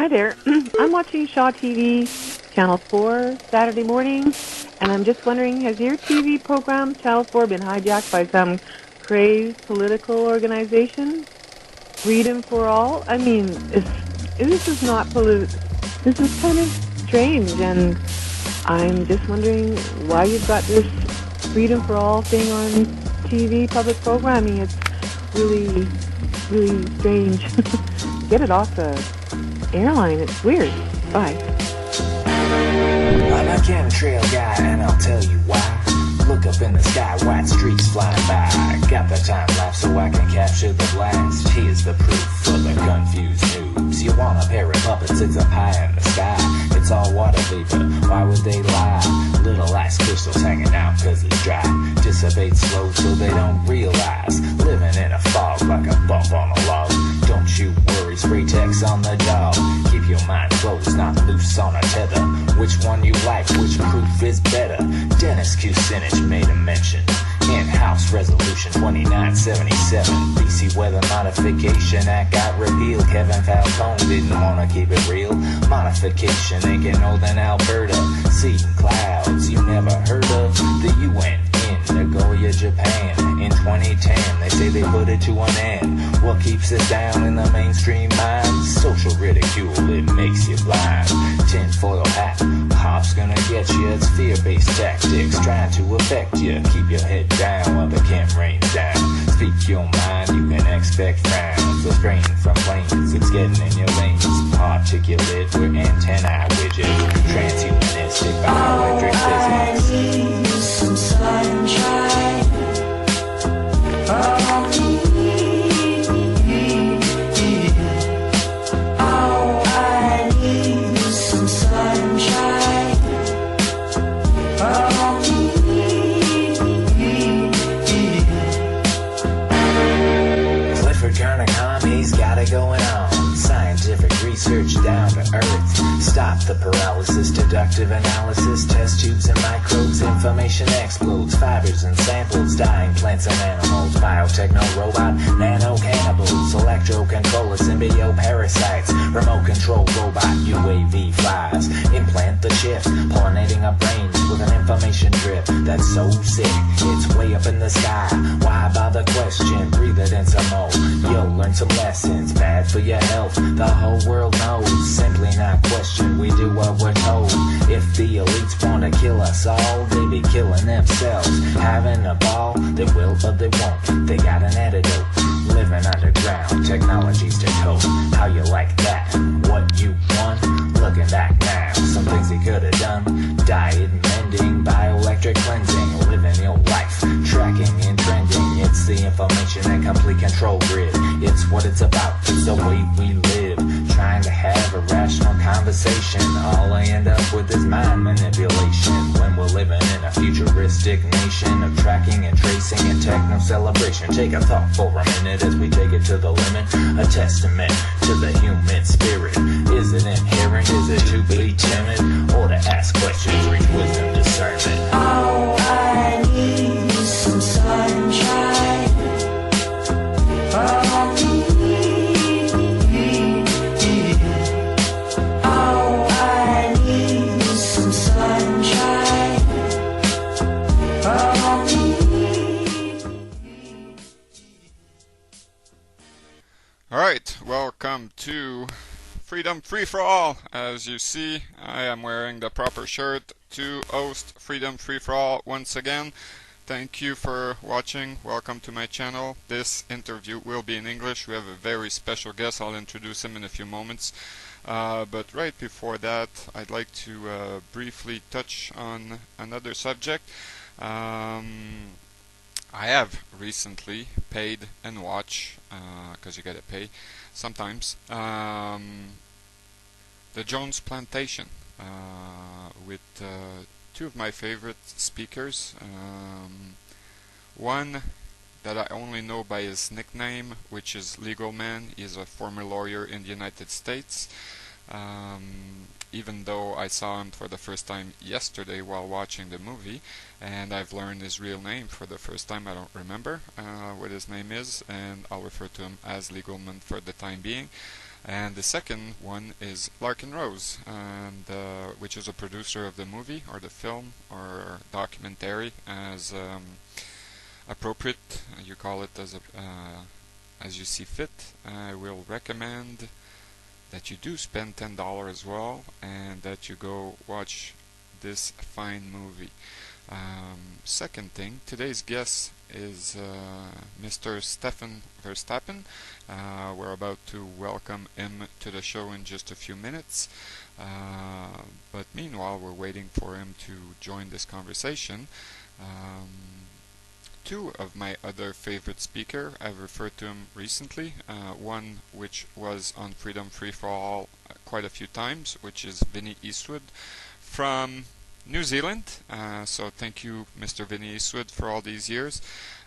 Hi there. I'm watching Shaw TV, Channel 4, Saturday morning, and I'm just wondering, has your TV program, Channel 4, been hijacked by some crazed political organization? Freedom for All? I mean, this is not this is kind of strange, and I'm just wondering why you've got this Freedom for All thing on TV, public programming. It's really, really strange. Get it off the airline. It's weird. Bye. I'm a chemtrail guy, and I'll tell you why. Look up in the sky, white streaks flying by. Got the time lapse so I can capture the blast. Here's the proof for the confused noobs. You want a pair of puppets, it's up high in the sky. It's all water vapor, why would they lie? Little ice crystals hanging out cause it's dry. Dissipate slow so they don't realize. Living in a fog like a bump on a log. Don't you worry, spray text on the dog. Keep your mind closed, not loose on a tether. Which one you like, which proof is better? Dennis Kucinich made a mention. In-house resolution 2977. BC Weather Modification Act got repealed. Kevin Falcone didn't wanna keep it real. Modification ain't get northern Alberta. Seeing clouds you never heard of. The UN in Nagoya, Japan. In 2010, they say they put it to an end. What keeps us down in the mainstream mind? Social ridicule, it makes you blind. Tinfoil hat, pop's gonna get you. It's fear-based tactics trying to affect you. Keep your head down while the chem rains down. Speak your mind, you can expect frowns. The strain from planes, it's getting in your veins. Particulate, we're antennae widgets. Transhumanistic, bioelectric physics. I need some sunshine. Oh, I need some sunshine. Clifford Carnicom, he's got it going on. Scientific research down to earth. Stop the paralysis, deductive analysis. Test tubes and microbes, information explodes. Fibers and samples, dying plants and animals. Biotechno robot, nano cannibals. Electro controller, symbio parasites. Remote control robot, UAV flies. Implant the chips, pollinating our brains with an information drip that's so sick, it's way up in the sky. Why bother question? Breathe it in some more. You'll learn some lessons, bad for your health. The whole world knows, simply not question. We do what we're told. If the elites wanna kill us all, they be killing themselves. Having a ball, they will but they won't. They got an antidote. Living underground, technologies to cope. How you like that? What you want? Looking back now, some things he could have done. Diet mending, bioelectric cleansing. Living your life, tracking and trending. It's the information and complete control grid. It's what it's about, it's the way we live. Trying to have a rational conversation. All I end up with is mind manipulation. When we're living in a futuristic nation of tracking and tracing and techno celebration. Take a thought for a minute as we take it to the limit. A testament to the human spirit. Is it inherent? Is it to be timid? Or to ask questions, reach wisdom, discernment? Oh, I need some sunshine. Oh, I need some sunshine. Alright, welcome to Freedom Free for All. As you see, I am wearing the proper shirt to host Freedom Free for All once again. Thank you for watching. Welcome to my channel. This interview will be in English. We have a very special guest. I'll introduce him in a few moments. But right before that, I'd like to briefly touch on another subject. I have recently paid and watched, because you gotta pay sometimes, the Jones Plantation with two of my favorite speakers. One that I only know by his nickname, which is Legal Man. He's a former lawyer in the United States. Even though I saw him for the first time yesterday while watching the movie, and I've learned his real name for the first time. I don't remember what his name is, and I'll refer to him as Legal Man for the time being. And the second one is Larkin Rose, and which is a producer of the movie or the film or documentary, as appropriate. You call it as you see fit. I will recommend that you do spend $10 as well, and that you go watch this fine movie. Second thing, today's guest is Mr. Stefan Verstappen. We're about to welcome him to the show in just a few minutes. But meanwhile, we're waiting for him to join this conversation. Two of my other favorite speakers, I've referred to him recently. One which was on Freedom Free for All quite a few times, which is Vinny Eastwood from New Zealand. So thank you, Mr. Vinny Eastwood, for all these years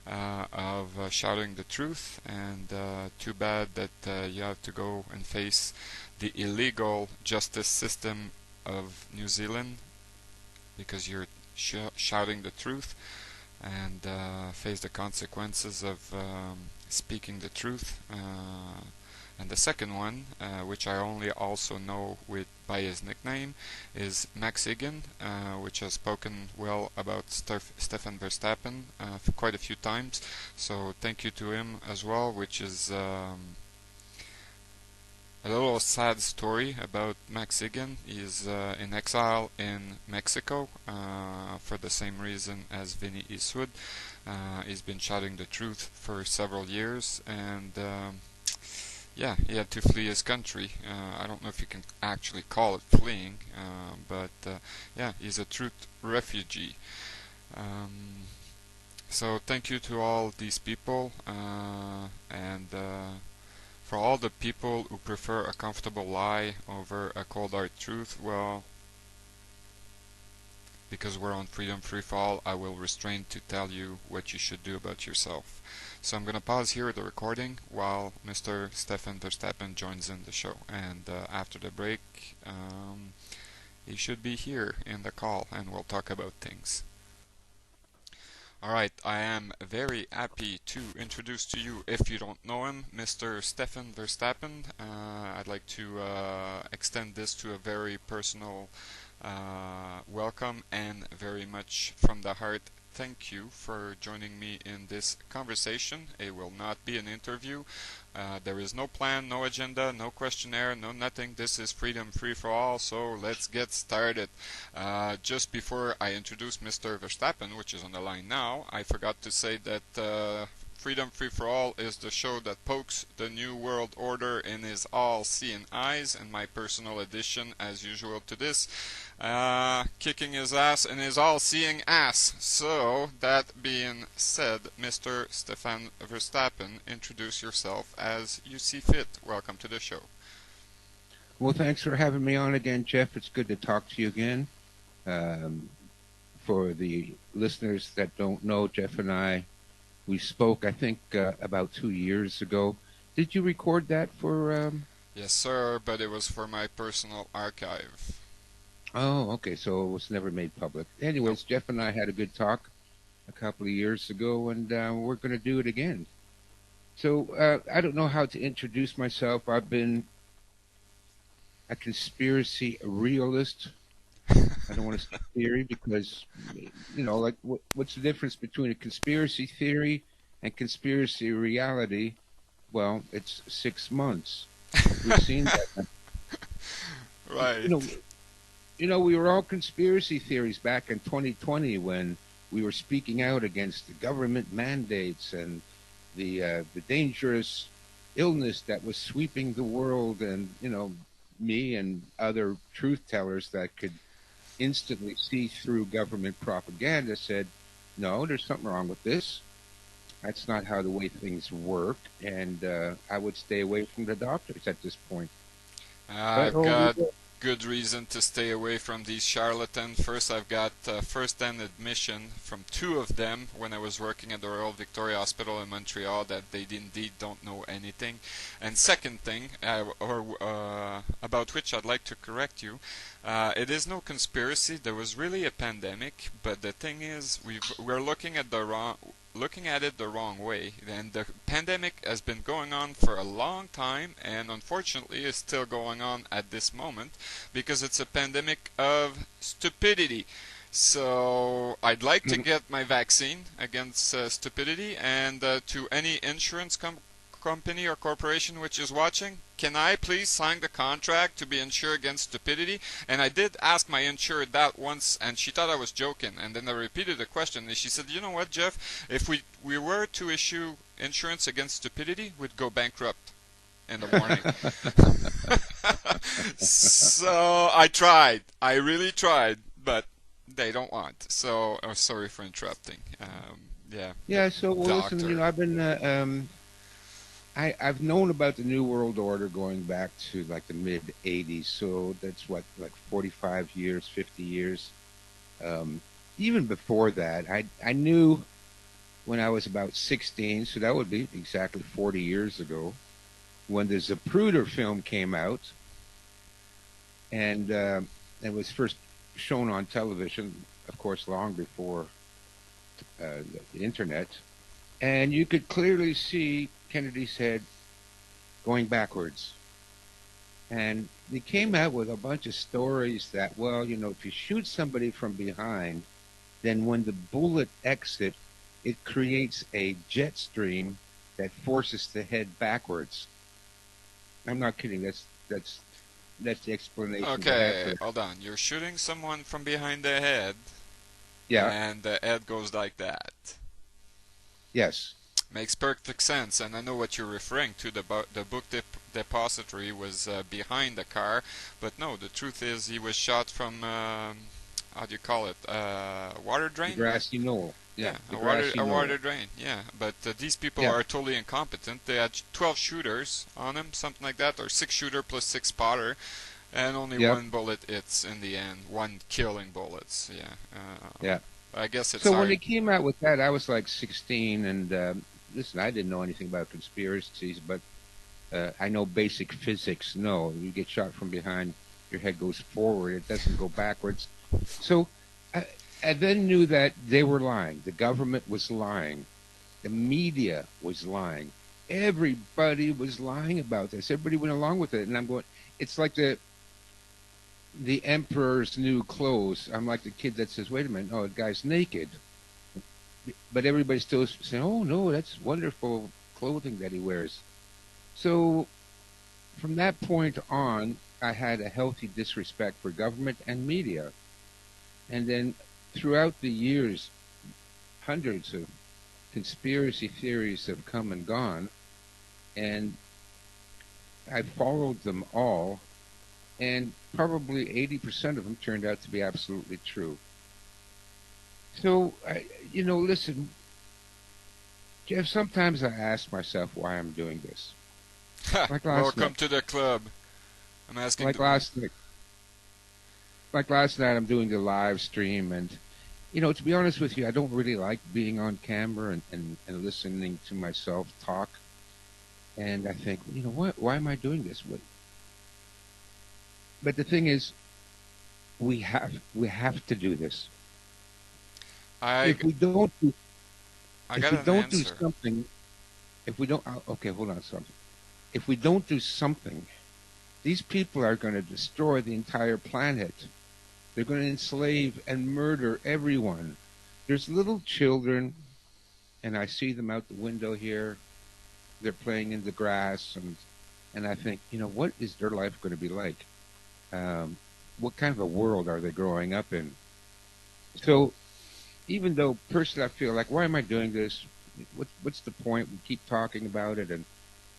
of shouting the truth. And too bad that you have to go and face the illegal justice system of New Zealand because you're shouting the truth, and face the consequences of speaking the truth. And the second one, which I only also know by his nickname, is Max Igan, which has spoken well about Stefan Verstappen for quite a few times. So thank you to him as well, which is a little sad story about Max Igan. He is in exile in Mexico for the same reason as Vinny Eastwood. He's been shouting the truth for several years, and yeah, he had to flee his country. I don't know if you can actually call it fleeing, but yeah, he's a truth refugee. So thank you to all these people, and for all the people who prefer a comfortable lie over a cold hard truth, well, because we're on Freedom Free for All, I will restrain to tell you what you should do about yourself. So I'm going to pause here the recording while Mr. Stefan Verstappen joins in the show. And after the break, he should be here in the call and we'll talk about things. Alright, I am very happy to introduce to you, if you don't know him, Mr. Stefan Verstappen. I'd like to extend this to a very personal welcome and very much from the heart thank you for joining me in this conversation. It will not be an interview. There is no plan, no agenda, no questionnaire, no nothing. This is Freedom Free for All, so let's get started. Just before I introduce Mr. Verstappen, which is on the line now, I forgot to say that Freedom Free for All is the show that pokes the New World Order in his all-seeing eyes, and my personal addition, as usual to this, kicking his ass in his all-seeing ass. So, that being said, Mr. Stefan Verstappen, introduce yourself as you see fit. Welcome to the show. Well, thanks for having me on again, Jeff. It's good to talk to you again. For the listeners that don't know, Jeff and I, we spoke, I think, about 2 years ago. Did you record that for... Yes, sir, but it was for my personal archive. Oh, okay, so it was never made public. Anyways, Nope. Jeff and I had a good talk a couple of years ago, and we're going to do it again. So I don't know how to introduce myself. I've been a conspiracy realist. I don't want to say theory because, you know, like what's the difference between a conspiracy theory and conspiracy reality? Well, it's 6 months. We've seen that. Right. You know, we were all conspiracy theories back in 2020 when we were speaking out against the government mandates and the dangerous illness that was sweeping the world, and you know, me and other truth tellers that could instantly see through government propaganda said, no, there's something wrong with this. That's not how the way things work, and I would stay away from the doctors at this point. I've got good reason to stay away from these charlatans. First, I've got first-hand admission from 2 of them when I was working at the Royal Victoria Hospital in Montreal that they indeed don't know anything. And second thing, about which I'd like to correct you, it is no conspiracy. There was really a pandemic, but the thing is, we're looking at the wrong... looking at it the wrong way. And the pandemic has been going on for a long time, and unfortunately is still going on at this moment because it's a pandemic of stupidity. So I'd like to get my vaccine against stupidity, and to any insurance company or corporation which is watching, can I please sign the contract to be insured against stupidity? And I did ask my insured that once, and she thought I was joking. And then I repeated the question, and she said, you know what, Jeff? If we were to issue insurance against stupidity, we'd go bankrupt in the morning. So I tried. I really tried, but they don't want. So I'm sorry for interrupting. Yeah. So well, listen, Doctor. I've been I've known about the New World Order going back to like the mid '80s. So that's what, like 45 years, 50 years. Even before that, I knew when I was about 16. So that would be exactly 40 years ago, when the Zapruder film came out, and it was first shown on television, of course, long before the internet, and you could clearly see Kennedy's head going backwards. And they came out with a bunch of stories that, well, you know, if you shoot somebody from behind, then when the bullet exits, it creates a jet stream that forces the head backwards. I'm not kidding. That's the explanation. Okay, hold on. You're shooting someone from behind the head, Yeah. and the head goes like that. Yes. Makes perfect sense, and I know what you're referring to. The book depository was behind the car, but no, the truth is he was shot from, how do you call it, water drain? The grassy knoll. Yeah, a water drain, yeah. But these people are totally incompetent. They had 12 shooters on them, something like that, or 6 shooter plus 6 spotter, and only one bullet hits in the end. 1 killing bullets, yeah. I guess it's so hard. when they came out with that, I was like 16, and listen, I didn't know anything about conspiracies, but I know basic physics. No, you get shot from behind, your head goes forward, it doesn't go backwards. So I then knew that they were lying. The government was lying. The media was lying. Everybody was lying about this. Everybody went along with it. And I'm going, it's like the emperor's new clothes. I'm like the kid that says, wait a minute, oh, the guy's naked. But everybody's still saying, oh, no, that's wonderful clothing that he wears. So from that point on, I had a healthy disrespect for government and media. And then throughout the years, hundreds of conspiracy theories have come and gone, and I followed them all, and probably 80% of them turned out to be absolutely true. So, listen, Jeff, sometimes I ask myself why I'm doing this. Like Welcome to the club. I'm asking. Like last night, I'm doing the live stream, and to be honest with you, I don't really like being on camera and listening to myself talk. And I think, why am I doing this? But the thing is, we have to do this. If we don't do something, if we don't do something, these people are going to destroy the entire planet. They're going to enslave and murder everyone. There's little children, and I see them out the window here. They're playing in the grass, and I think, what is their life going to be like? What kind of a world are they growing up in? So, even though personally I feel like, why am I doing this? What's the point? We keep talking about it, and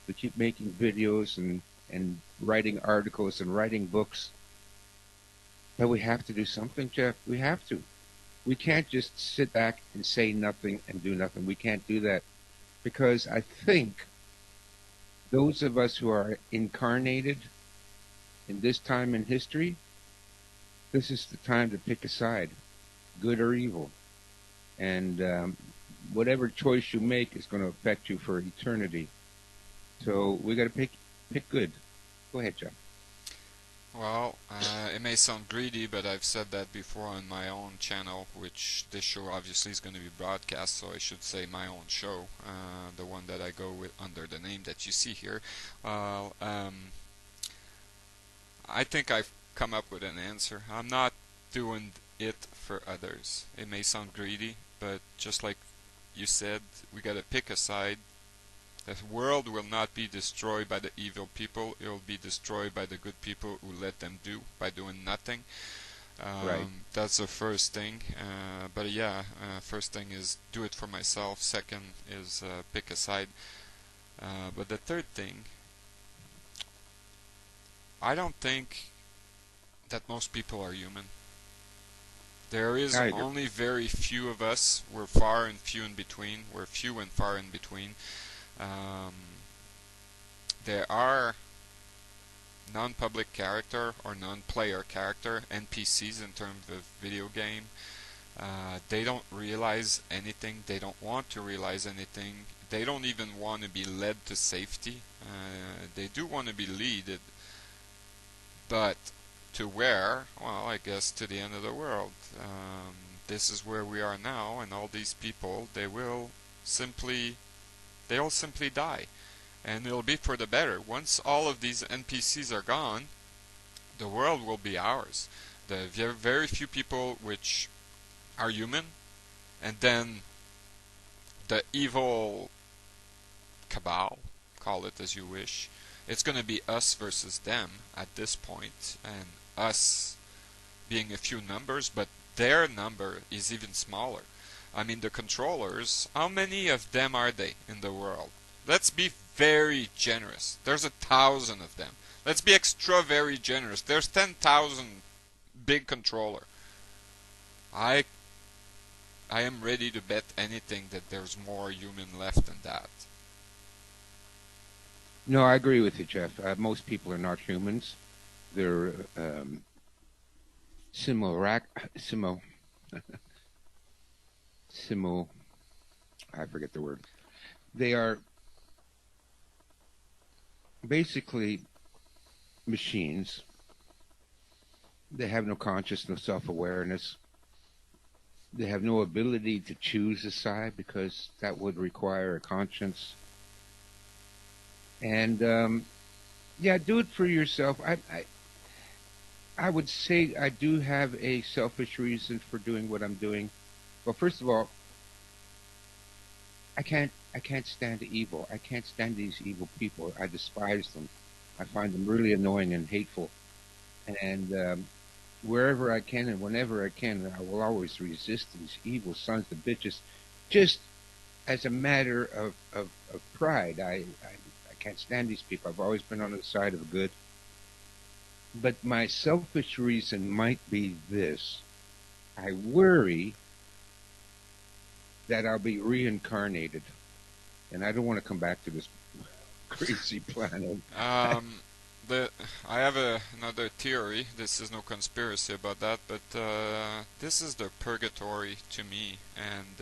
we keep making videos and writing articles and writing books. But we have to do something, Jeff. We have to. We can't just sit back and say nothing and do nothing. We can't do that, because I think those of us who are incarnated in this time in history, this is the time to pick a side, good or evil. And whatever choice you make is going to affect you for eternity. So we got to pick good. Go ahead, John. Well, it may sound greedy, but I've said that before on my own channel, which this show obviously is going to be broadcast, so I should say my own show, the one that I go with under the name that you see here. Well, I think I've come up with an answer. I'm not doing it for others. It may sound greedy, but just like you said, we gotta pick a side. The world will not be destroyed by the evil people. It will be destroyed by the good people who let them do by doing nothing. Right. That's the first thing. But yeah, first thing is do it for myself. Second is pick a side. But the third thing, I don't think that most people are human. There is I agree. only very few of us. We're far and few in between. We're few and far in between. Um, there are non-public character or non-player character, NPCs in terms of video game. They don't realize anything. They don't want to realize anything. They don't even want to be led to safety. They do want to be led, but to where? Well, I guess to the end of the world. This is where we are now, and all these people, they'll simply die. And it'll be for the better. Once all of these NPCs are gone, the world will be ours. There are very few people which are human, and then the evil cabal, call it as you wish, it's going to be us versus them at this point, and us being a few numbers, but their number is even smaller. I mean, the controllers, how many of them are they in the world? Let's be very generous. There's 1,000 of them. Let's be extra very generous. There's 10,000 big controller. I am ready to bet anything that there's more human left than that. No, I agree with you, Jeff. Most people are not humans. They're I forget the word. They are basically machines. They have no conscious, no self-awareness. They have no ability to choose a side because that would require a conscience. And yeah, do it for yourself. I would say I do have a selfish reason for doing what I'm doing. Well, first of all, I can't stand the evil. I can't stand these evil people. I despise them. I find them really annoying and hateful. And wherever I can and whenever I can, I will always resist these evil sons of bitches, just as a matter of pride. I can't stand these people. I've always been on the side of good. But my selfish reason might be this. I worry that I'll be reincarnated. And I don't want to come back to this crazy planet. I have another theory. This is no conspiracy about that, but this is the purgatory to me. And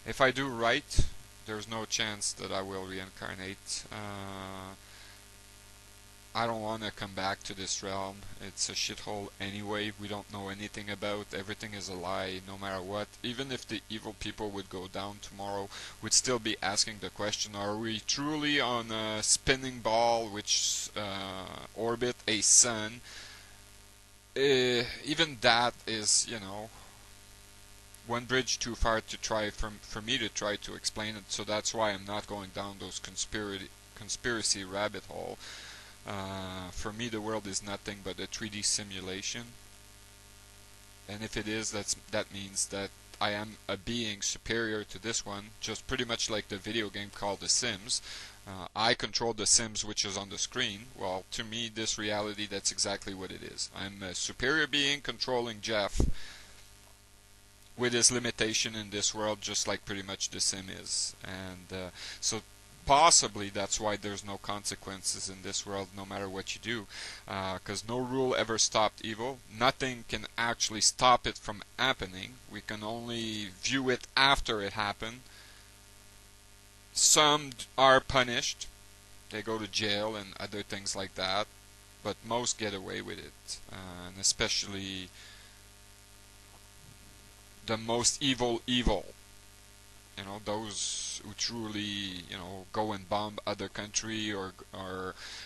if I do right, there's no chance that I will reincarnate. I don't want to come back to this realm. It's a shithole anyway. We don't know anything about. Everything is a lie, no matter what. Even if the evil people would go down tomorrow, we'd still be asking the question, are we truly on a spinning ball which orbit a sun? Even that is, one bridge too far to try for me to try to explain it. So that's why I'm not going down those conspiracy rabbit hole. For me, the world is nothing but a 3D simulation, and if it is, that means that I am a being superior to this one, just pretty much like the video game called The Sims. I control the Sims which is on the screen. Well, to me, this reality, that's exactly what it is. I'm a superior being controlling Jeff with his limitation in this world, just like pretty much the Sim is. And so possibly that's why there's no consequences in this world, no matter what you do, because no rule ever stopped evil. Nothing can actually stop it from happening. We can only view it after it happened. Some are punished. They go to jail and other things like that. but most get away with it, and especially the most evil, you know, those who truly, you know, go and bomb other country or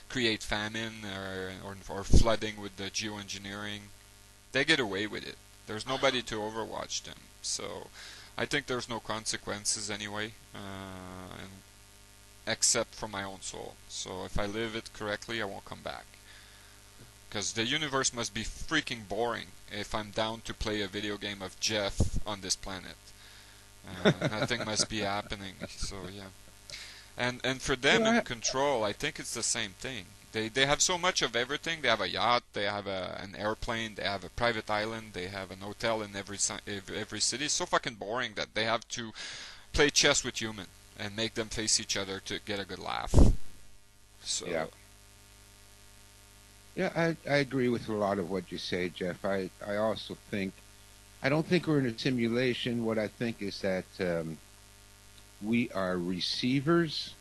create famine or flooding with the geoengineering, they get away with it. There's nobody to overwatch them, so I think there's no consequences anyway, except for my own soul. So if I live it correctly, I won't come back. Because the universe must be freaking boring if I'm down to play a video game of Jeff on this planet. Nothing must be happening. So yeah, and for them in control, I think it's the same thing. They have so much of everything. They have a yacht, they have an airplane, they have a private island, they have an hotel in every city. It's so fucking boring that they have to play chess with human and make them face each other to get a good laugh. So yeah, I agree with a lot of what you say, Jeff. I also think, I don't think we're in a simulation. What I think is that we are receivers,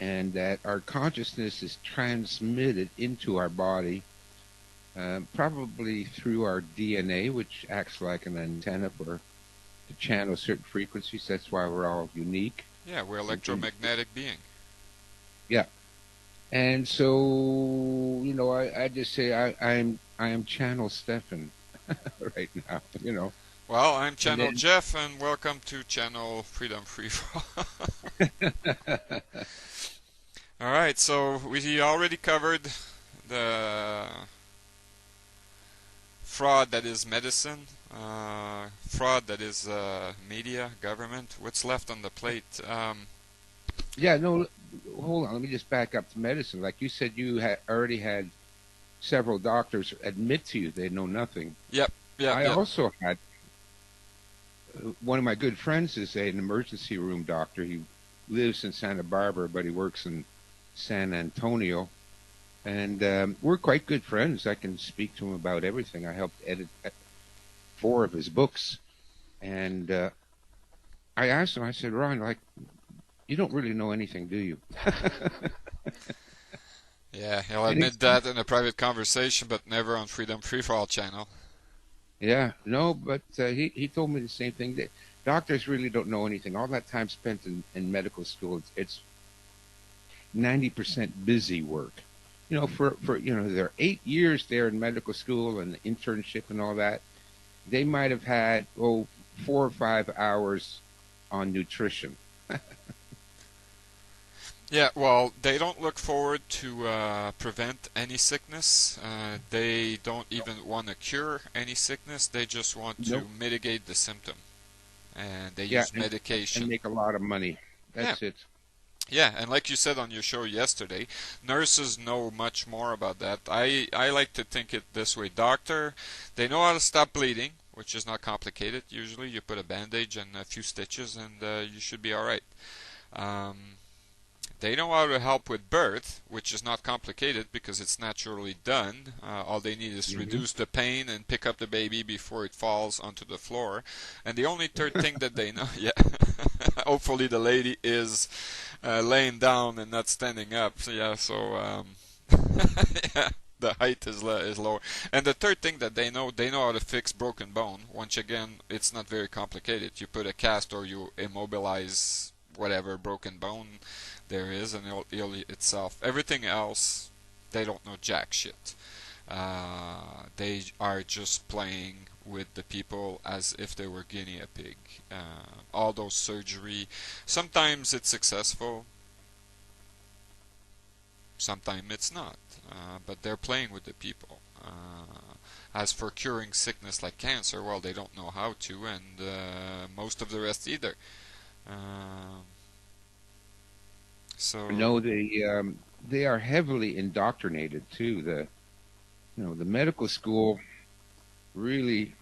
and that our consciousness is transmitted into our body, probably through our DNA, which acts like an antenna to channel certain frequencies. That's why we're all unique. Yeah, we're electromagnetic being. Yeah. And so, you know, I just say I am Channel Stefan right now, you know. Well, I'm Channel Jeff, and welcome to Channel Freedom Free For All. All right, so we already covered the fraud that is medicine, fraud that is media, government. What's left on the plate? Yeah, no, hold on. Let me just back up to medicine. Like you said, you already had several doctors admit to you they know nothing. Yep. I also had one of my good friends is an emergency room doctor. He lives in Santa Barbara, but he works in San Antonio. And we're quite good friends. I can speak to him about everything. I helped edit 4 of his books. And I asked him, I said, Ron, like, you don't really know anything, do you? Yeah, he'll admit that in a private conversation, but never on Freedom Free For All channel. Yeah, no, but he told me the same thing. That doctors really don't know anything. All that time spent in medical school, it's 90% busy work. You know, for you know, there are 8 years there in medical school and the internship and all that. They might have had 4 or 5 hours on nutrition. Yeah, well, they don't look forward to prevent any sickness. They don't even want to cure any sickness. They just want to mitigate the symptom. And they use medication. And make a lot of money. That's it. Yeah, and like you said on your show yesterday, nurses know much more about that. I like to think it this way. Doctor, they know how to stop bleeding, which is not complicated. Usually you put a bandage and a few stitches and you should be all right. They know how to help with birth, which is not complicated because it's naturally done. All they need is reduce the pain and pick up the baby before it falls onto the floor. And the only third thing that they know, hopefully the lady is laying down and not standing up. So yeah, the height is lower. And the third thing that they know how to fix broken bone. Once again, it's not very complicated. You put a cast or you immobilize whatever broken bone there is, and it'll heal itself. Everything else, they don't know jack shit. They are just playing with the people as if they were guinea pig. All those surgery, sometimes it's successful, sometimes it's not. But they're playing with the people. As for curing sickness like cancer, well, they don't know how to, and most of the rest either. So no, they are heavily indoctrinated too. The medical school really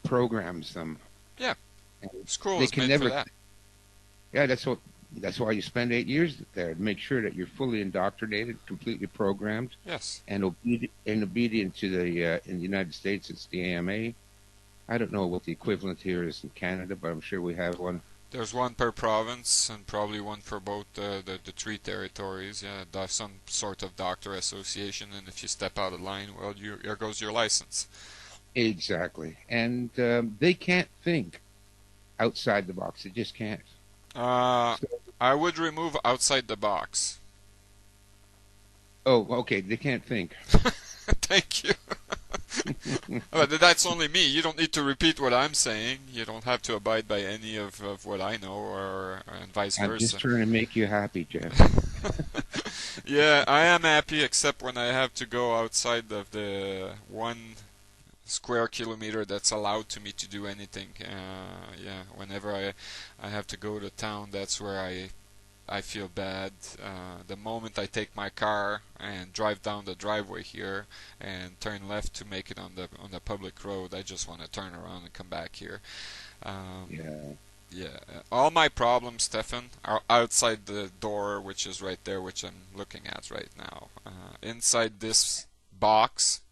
programs them. Yeah, school is made for that. Yeah, that's why you spend 8 years there, to make sure that you're fully indoctrinated, completely programmed. Yes. And obedient to the in the United States, it's the AMA. I don't know what the equivalent here is in Canada, but I'm sure we have one. There's one per province and probably one for both the three territories. Yeah, there's some sort of doctor association, and if you step out of line, well, here goes your license. Exactly. And they can't think outside the box. They just can't. Uh, So, I would remove outside the box. oh, okay. They can't think. Thank you. But that's only me. You don't need to repeat what I'm saying. You don't have to abide by any of what I know, or and vice I'm versa. just trying to make you happy, Jeff. Yeah, I am happy, except when I have to go outside of the 1 square kilometer that's allowed to me to do anything. Yeah, whenever I have to go to town, that's where I feel bad. The moment I take my car and drive down the driveway here and turn left to make it on the public road, I just want to turn around and come back here. Yeah. Yeah, all my problems, Stefan, are outside the door, which is right there, which I'm looking at right now. Inside this box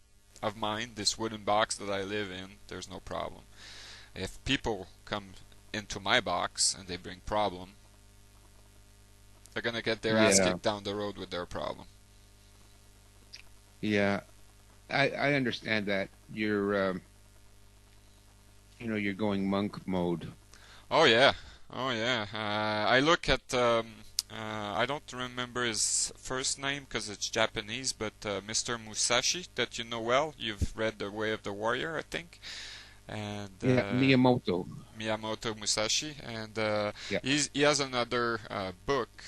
of mine, this wooden box that I live in, there's no problem. If people come into my box and they bring problem, they're gonna get their ass Yeah. kicked down the road with their problem. Yeah. I understand that. You're, you're going monk mode. Oh yeah, oh yeah. I look at. I don't remember his first name because it's Japanese, but Mr. Musashi, that you know well. You've read The Way of the Warrior, I think. And Yeah, Miyamoto. Miyamoto Musashi, and Yeah. he has another book,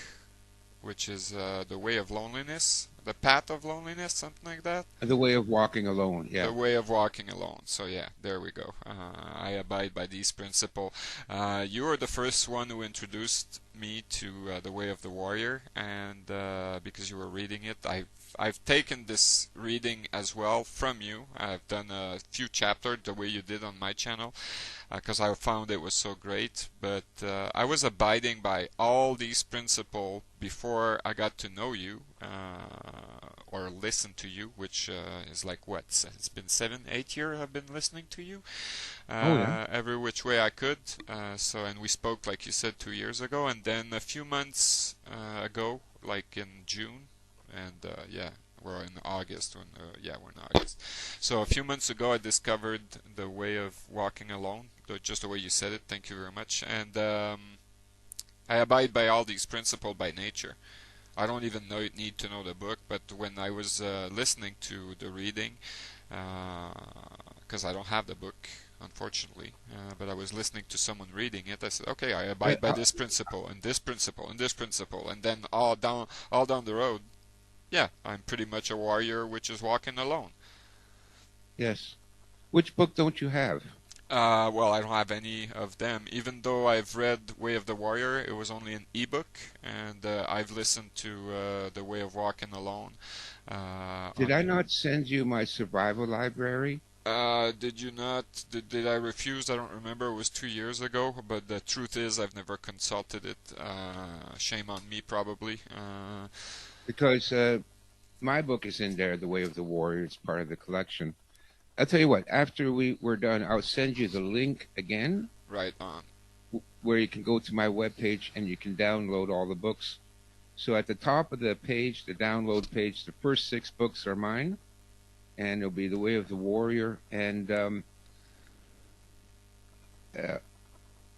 which is The Way of Loneliness, The Path of Loneliness, something like that. The Way of Walking Alone. Yeah. The Way of Walking Alone. So yeah, there we go. I abide by these principles. You were the first one who introduced me to The Way of the Warrior, and because you were reading it, I've taken this reading as well from you. I've done a few chapters the way you did on my channel, because I found it was so great. But I was abiding by all these principles before I got to know you, or listen to you, which is like what? It's been 7-8 years I've been listening to you. Oh, yeah. Every which way I could. And we spoke, like you said, 2 years ago, and then a few months ago, like in June, and yeah, we're in August. Yeah, we're in August. So a few months ago, I discovered The Way of Walking Alone, just the way you said it. Thank you very much. And I abide by all these principles by nature. I don't even need to know the book, but when I was listening to the reading, because I don't have the book, unfortunately, but I was listening to someone reading it, I said, okay, I abide by this principle, and this principle, and this principle, and then all down the road, yeah, I'm pretty much a warrior which is walking alone. Yes. Which book don't you have? Well, I don't have any of them. Even though I've read Way of the Warrior, it was only an ebook, and I've listened to The Way of Walking Alone. Did I not send you my survival library? Did you not? Did I refuse? I don't remember. It was 2 years ago. But the truth is, I've never consulted it. Shame on me, probably. Because my book is in there, The Way of the Warrior. It's part of the collection. I'll tell you what, after we're done, I'll send you the link again, Right on. where you can go to my webpage and you can download all the books. So at the top of the page, the download page, the first 6 books are mine, and it'll be The Way of the Warrior. And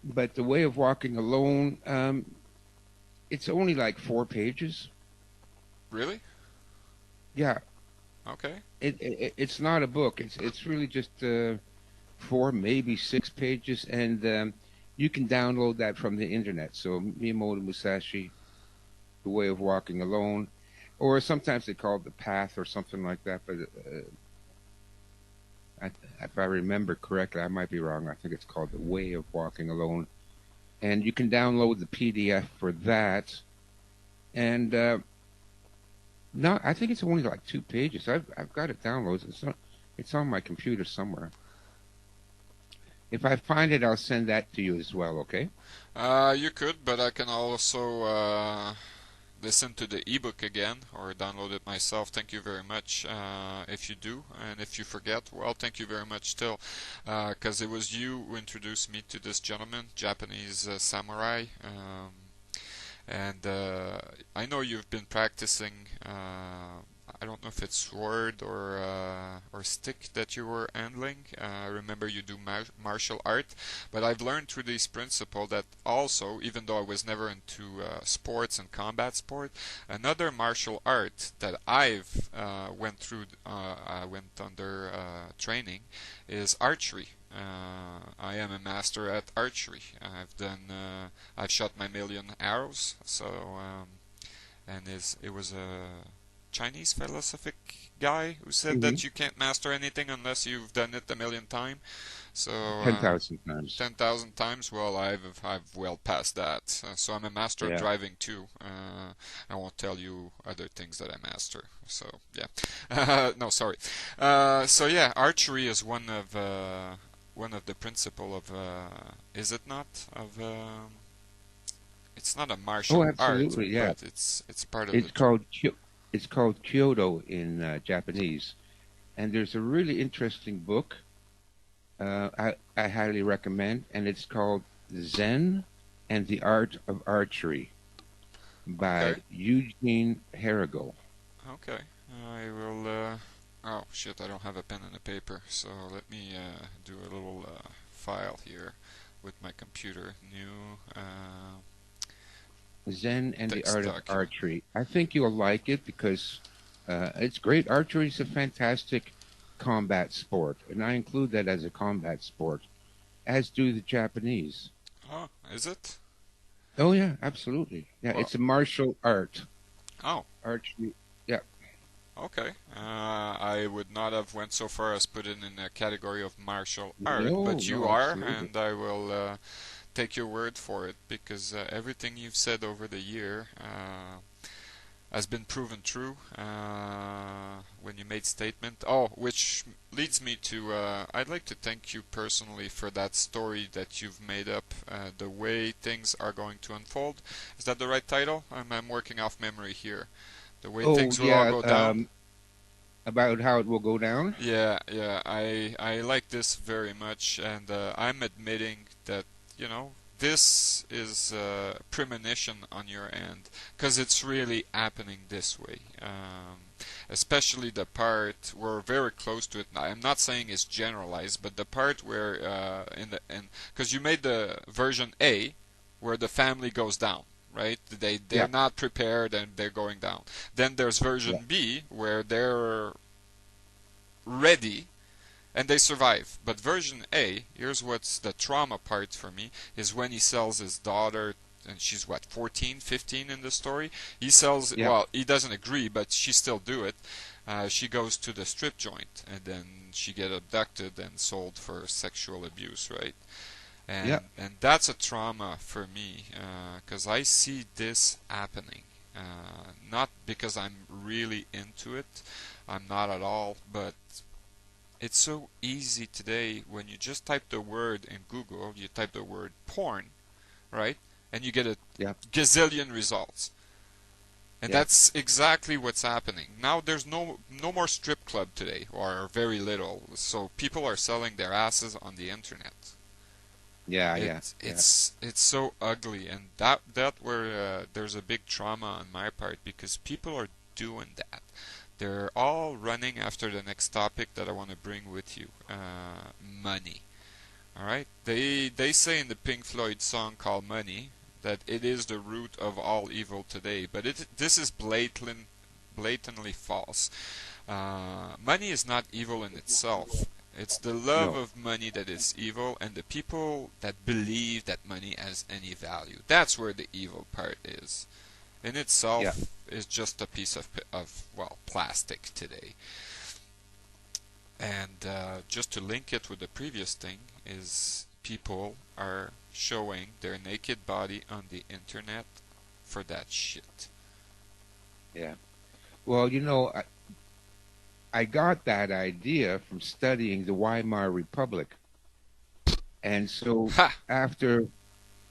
but The Way of Walking Alone, it's only like 4 pages. Really? Yeah. Okay. It's not a book. It's really just 4, maybe 6 pages, and you can download that from the internet. So Miyamoto Musashi, The Way of Walking Alone, or sometimes they call it The Path or something like that. But if I remember correctly, I might be wrong. I think it's called The Way of Walking Alone, and you can download the PDF for that. And no, I think it's only like 2 pages. I've got it downloaded. It's on my computer somewhere. If I find it, I'll send that to you as well. Okay? You could, but I can also listen to the ebook again or download it myself, thank you very much. If you do, and if you forget, well, thank you very much still, because it was you who introduced me to this gentleman, Japanese samurai. And I know you've been practicing. I don't know if it's sword or stick that you were handling. I remember you do martial art, but I've learned through this principle that also, even though I was never into sports and combat sport, another martial art that I've went under training is archery. I am a master at archery. I've shot my 1,000,000 arrows. So, and it was a Chinese philosophic guy who said that you can't master anything unless you've done it 1,000,000 times. So 10,000 times. 10,000 times. Well, I've well past that. So I'm a master of driving too. I won't tell you other things that I master. So yeah, no, sorry. So yeah, archery is one of the principle of. Is it not of? It's not a martial art, but it's part of It's called Kyoto in Japanese, and there's a really interesting book I highly recommend, and it's called Zen and the Art of Archery by Eugene Herigal. Okay, I will. Oh shit! I don't have a pen and a paper, so let me do a little file here with my computer. New. Zen and the Art of Archery. I think you'll like it because it's great. Archery is a fantastic combat sport, and I include that as a combat sport, as do the Japanese. Oh, is it? Oh yeah, absolutely. Yeah, well, it's a martial art. Oh, archery. Yeah. Okay. I would not have went so far as put it in a category of martial art, but you are, and I will. Take your word for it, because everything you've said over the year has been proven true when you made statement. Oh, which leads me to I'd like to thank you personally for that story that you've made up, the way things are going to unfold. Is that the right title? I'm working off memory here. The way things will all go down. About how it will go down? Yeah, I like this very much, and I'm admitting that, you know, this is a premonition on your end, because it's really happening this way. Especially the part, we're very close to it now. I'm not saying it's generalized, but the part where because you made the version A where the family goes down, right? They're not prepared and they're going down. Then there's version B where they're ready and they survive. But version A, here's what's the trauma part for me, is when he sells his daughter, and she's what, 14, 15 in the story? He sells, well, he doesn't agree, but she still do it. She goes to the strip joint, and then she get abducted and sold for sexual abuse, right? And that's a trauma for me, because I see this happening. Not because I'm really into it, I'm not at all, but it's so easy today when you just type the word in Google, you type the word porn, right? And you get a gazillion results. And that's exactly what's happening. Now there's no more strip club today, or very little. So people are selling their asses on the internet. It's so ugly, and that where there's a big trauma on my part, because people are doing that. They're all running after the next topic that I want to bring with you, money. All right, they say in the Pink Floyd song called "Money" that it is the root of all evil today, but this is blatantly false. Money is not evil in itself. It's the love of money that is evil, and the people that believe that money has any value. That's where the evil part is. In itself is just a piece of plastic today. And just to link it with the previous thing, is people are showing their naked body on the internet for that shit. Yeah. Well, you know, I got that idea from studying the Weimar Republic. And so after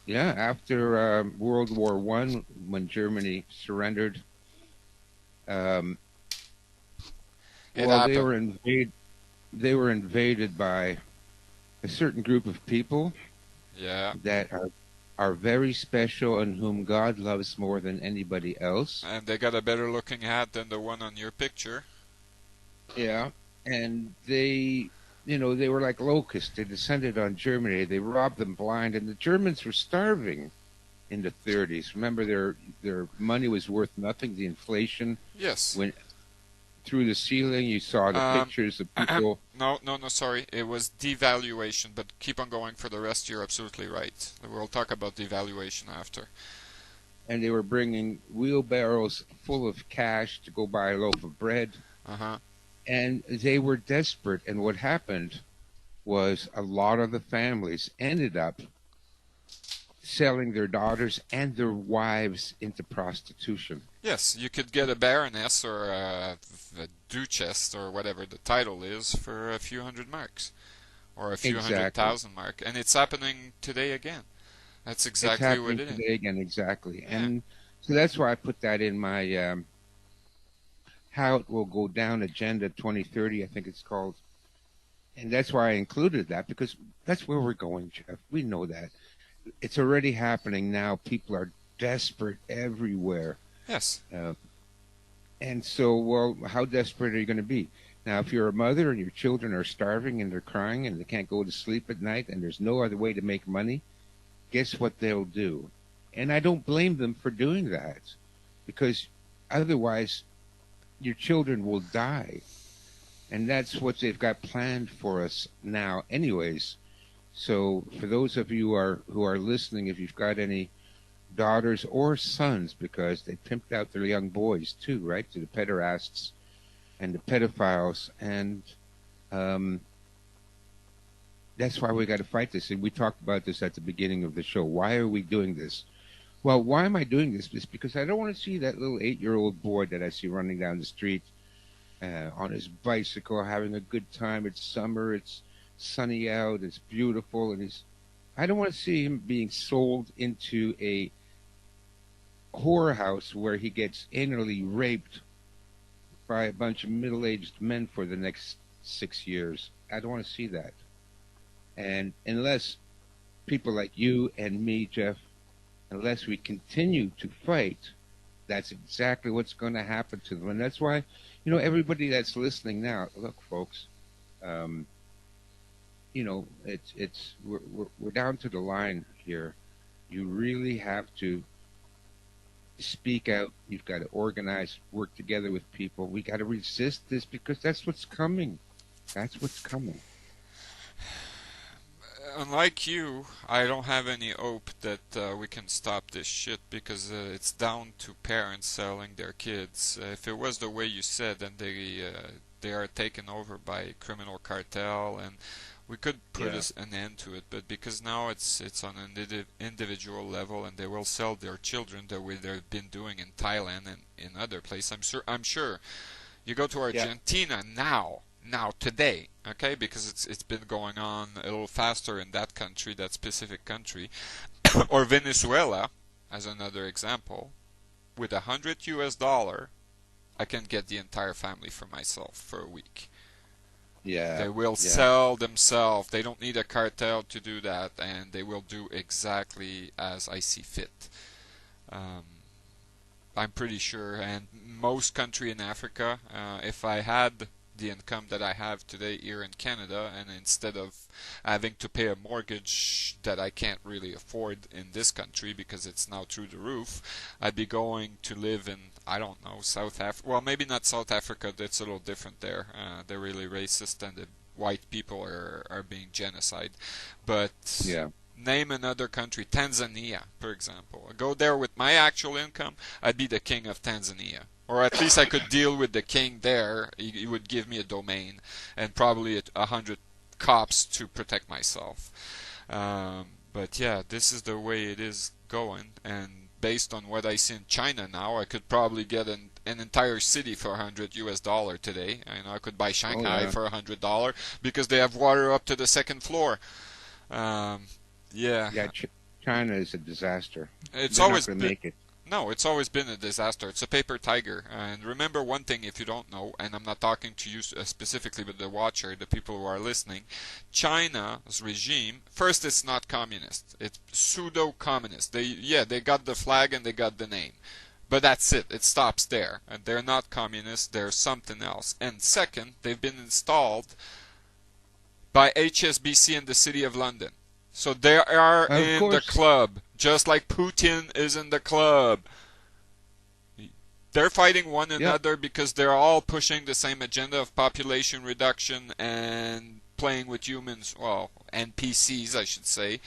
Yeah, after World War One, when Germany surrendered, um, It well, happened. they were invaded by a certain group of people Yeah. that are very special and whom God loves more than anybody else. And they got a better looking hat than the one on your picture. Yeah, and they were like locusts. They descended on Germany. They robbed them blind, and the Germans were starving in the 30s. Remember, their money was worth nothing. The inflation Yes. went through the ceiling. You saw the Um, pictures of ahem. people, No, no, no, sorry. It was devaluation, but keep on going for the rest. You're absolutely right. We'll talk about devaluation after. and they were bringing wheelbarrows full of cash to go buy a loaf of bread. Uh-huh. And they were desperate. And what happened was a lot of the families ended up selling their daughters and their wives into prostitution. Yes, you could get a baroness or a duchess or whatever the title is for a few hundred marks or a few hundred Exactly. thousand mark, and it's happening today again. That's It's exactly what happening it is. today again, exactly. Yeah. And so that's why I put that in my How It Will Go Down Agenda 2030, I think it's called. And that's why I included that, because that's where we're going, Jeff. We know that. It's already happening now. People are desperate everywhere. Yes. And so, well, how desperate are you going to be? Now, if you're a mother and your children are starving and they're crying and they can't go to sleep at night and there's no other way to make money, guess what they'll do? And I don't blame them for doing that, because otherwise your children will die. And that's what they've got planned for us now anyways. So for those of you who are listening, if you've got any daughters or sons, because they pimped out their young boys too, right, to the pederasts and the pedophiles, and that's why we got to fight this. And we talked about this at the beginning of the show. Why are we doing this? Well, why am I doing this? It's because I don't want to see that little 8-year-old boy that I see running down the street on his bicycle, having a good time. It's summer. It's sunny out. It's beautiful, and I don't want to see him being sold into a whorehouse where he gets anally raped by a bunch of middle-aged men for the next 6 years. I don't want to see that. And unless people like you and me, Jeff, unless we continue to fight, that's exactly what's going to happen to them. And that's why, everybody that's listening now, look, folks, we're down to the line here. You really have to speak out. You've got to organize, work together with people. We got to resist this, because that's what's coming. That's what's coming. Unlike you, I don't have any hope that we can stop this shit, because it's down to parents selling their kids. If it was the way you said, then they are taken over by criminal cartel, and we could put an end to it. But because now it's on an individual level, and they will sell their children the way they've been doing in Thailand and in other places. I'm sure. You go to Argentina now today, okay, because it's been going on a little faster in that country, that specific country, or Venezuela as another example. With $100, I can get the entire family for myself for a week. Yeah. They will sell themselves. They don't need a cartel to do that, and they will do exactly as I see fit. I'm pretty sure. And most country in Africa, if I had the income that I have today here in Canada, and instead of having to pay a mortgage that I can't really afford in this country because it's now through the roof, I'd be going to live in, I don't know, South Africa. Well, maybe not South Africa. That's a little different there. They're really racist, and the white people are being genocide. But name another country. Tanzania, for example. I go there with my actual income, I'd be the king of Tanzania. Or at least I could deal with the king there. He would give me a domain and probably 100 cops to protect myself. But yeah, this is the way it is going. And based on what I see in China now, I could probably get an entire city for $100 today. I could buy Shanghai for $100 because they have water up to the second floor. Yeah. Yeah, China is a disaster. It's They're always not going to been, make it. no, it's always been a disaster. It's a paper tiger. And remember one thing, if you don't know, and I'm not talking to you specifically, but the watcher, the people who are listening, China's regime, first, it's not communist. It's pseudo-communist. They got the flag and they got the name. But that's it. It stops there. And they're not communists. They're something else. And second, they've been installed by HSBC in the City of London. So they are in the club, just like Putin is in the club. They're fighting one another because they're all pushing the same agenda of population reduction and playing with humans, well, NPCs, I should say,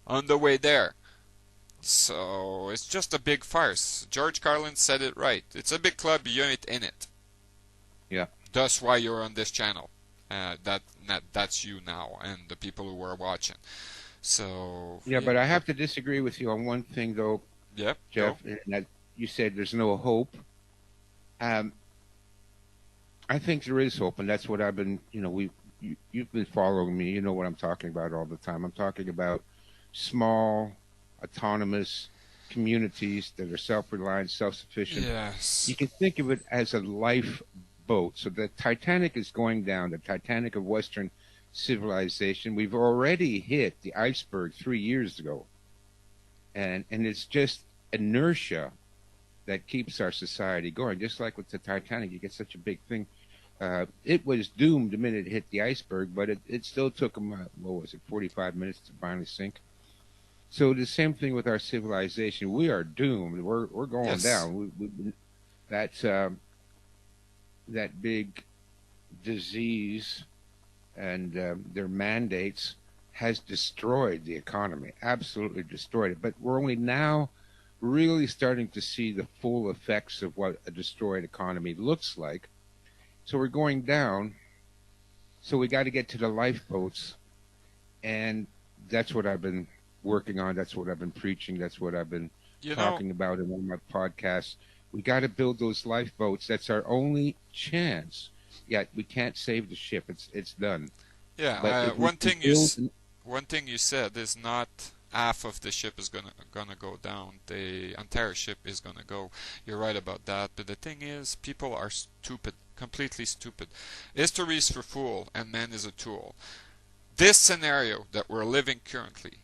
on the way there. So it's just a big farce. George Carlin said it right. It's a big club, you ain't in it. Yeah. That's why you're on this channel. That's you now and the people who are watching. So yeah, but I have to disagree with you on one thing, though. Yep, Jeff. And that you said there's no hope. I think there is hope, and that's what I've been. You've been following me. You know what I'm talking about all the time. I'm talking about small, autonomous communities that are self-reliant, self-sufficient. Yes. You can think of it as a lifeboat. So the Titanic is going down, the Titanic of Western civilization. We've already hit the iceberg 3 years ago. And it's just inertia that keeps our society going. Just like with the Titanic, you get such a big thing. It was doomed the minute it hit the iceberg, but it still took them, 45 minutes to finally sink. So the same thing with our civilization. We are doomed. We're going down. That's that big disease and their mandates has destroyed the economy, absolutely destroyed it. But we're only now really starting to see the full effects of what a destroyed economy looks like. So we're going down. So we got to get to the lifeboats. And that's what I've been working on. That's what I've been preaching. That's what I've been talking about in one of my podcasts. We got to build those lifeboats. That's our only chance. Yet we can't save the ship. It's done. Yeah. One thing you said is not half of the ship is gonna go down. The entire ship is gonna go. You're right about that. But the thing is, people are stupid, completely stupid. History is for fool, and man is a tool. This scenario that we're living currently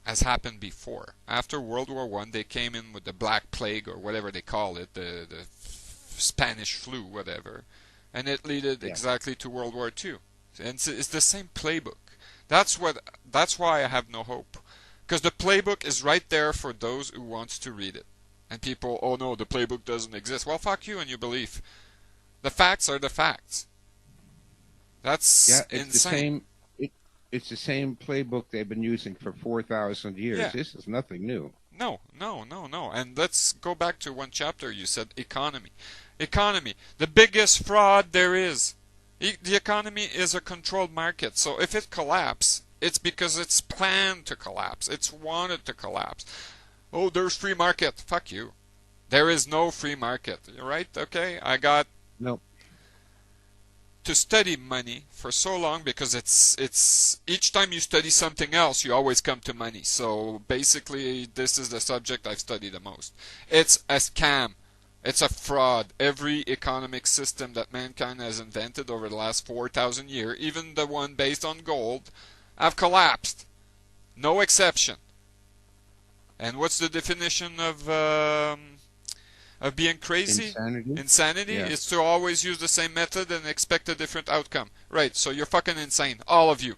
has happened before. After World War I, they came in with the Black Plague, or whatever they call it, the Spanish flu, whatever, and it led exactly to World War II. And it's the same playbook. That's why I have no hope, because the playbook is right there for those who wants to read it. And people, oh no, the playbook doesn't exist. Well, fuck you and your belief. The facts are the facts. That's insane. It's the same playbook they've been using for 4,000 years. Yeah. This is nothing new. No. And let's go back to one chapter. You said economy. Economy, the biggest fraud there is. The economy is a controlled market. So if it collapses, it's because it's planned to collapse. It's wanted to collapse. Oh, there's free market. Fuck you. There is no free market. You're right? Okay? I got... Nope. To study money for so long, because it's each time you study something else, you always come to money. So basically, this is the subject I've studied the most. It's a scam. It's a fraud. Every economic system that mankind has invented over the last 4,000 years, even the one based on gold, have collapsed. No exception. And what's the definition of being crazy? Insanity yeah. is to always use the same method and expect a different outcome. Right, so you're fucking insane. All of you.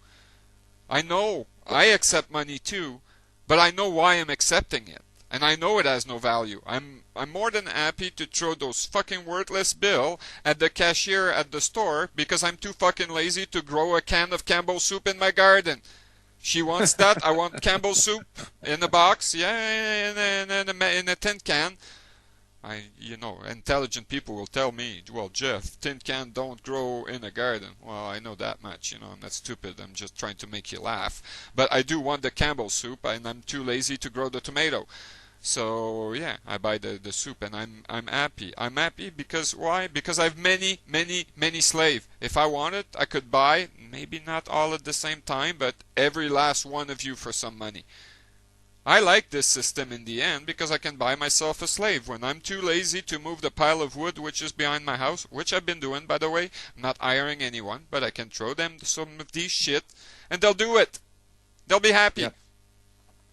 I know. I accept money too, but I know why I'm accepting it. And I know it has no value. I'm more than happy to throw those fucking worthless bill at the cashier at the store because I'm too fucking lazy to grow a can of Campbell's soup in my garden. She wants that. I want Campbell's soup in a box. Yeah, in a tin can. Intelligent people will tell me, well, Jeff, tin can don't grow in a garden. Well, I know that much, I'm not stupid. I'm just trying to make you laugh. But I do want the Campbell's soup, and I'm too lazy to grow the tomato. So, yeah, I buy the soup, and I'm happy. I'm happy because, why? Because I have many slaves. If I wanted, I could buy, maybe not all at the same time, but every last one of you for some money. I like this system in the end because I can buy myself a slave. When I'm too lazy to move the pile of wood which is behind my house, which I've been doing, by the way, I'm not hiring anyone, but I can throw them some of these shit and they'll do it. They'll be happy. Yeah.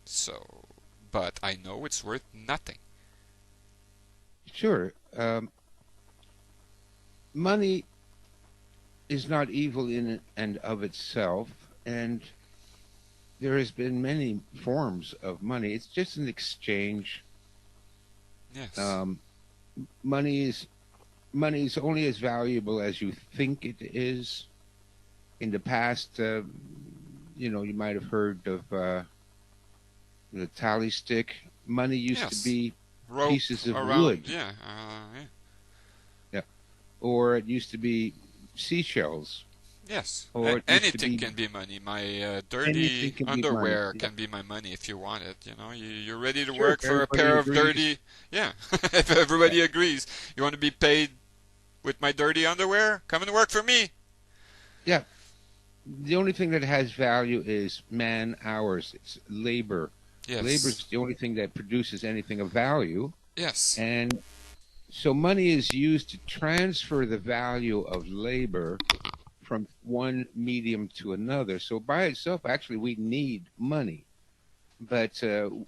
So, but I know it's worth nothing. Sure. Money is not evil in and of itself, and there has been many forms of money. It's just an exchange. Yes. Money is only as valuable as you think it is. In the past, you might have heard of the tally stick. Money used Yes. to be Rope pieces of around, wood. yeah, Or it used to be seashells. yes. Or it used to Anything be- can be money. My Anything dirty can be underwear money, yeah. can be my money if you want it. You know, you're ready to Sure, work if for a everybody pair of agrees. dirty. Yeah, if everybody agrees, you want to be paid with my dirty underwear? Come and work for me. Yeah. The only thing that has value is man hours. It's labor. Yes. Labor is the only thing that produces anything of value. Yes. And so money is used to transfer the value of labor from one medium to another. So by itself, actually, we need money. But the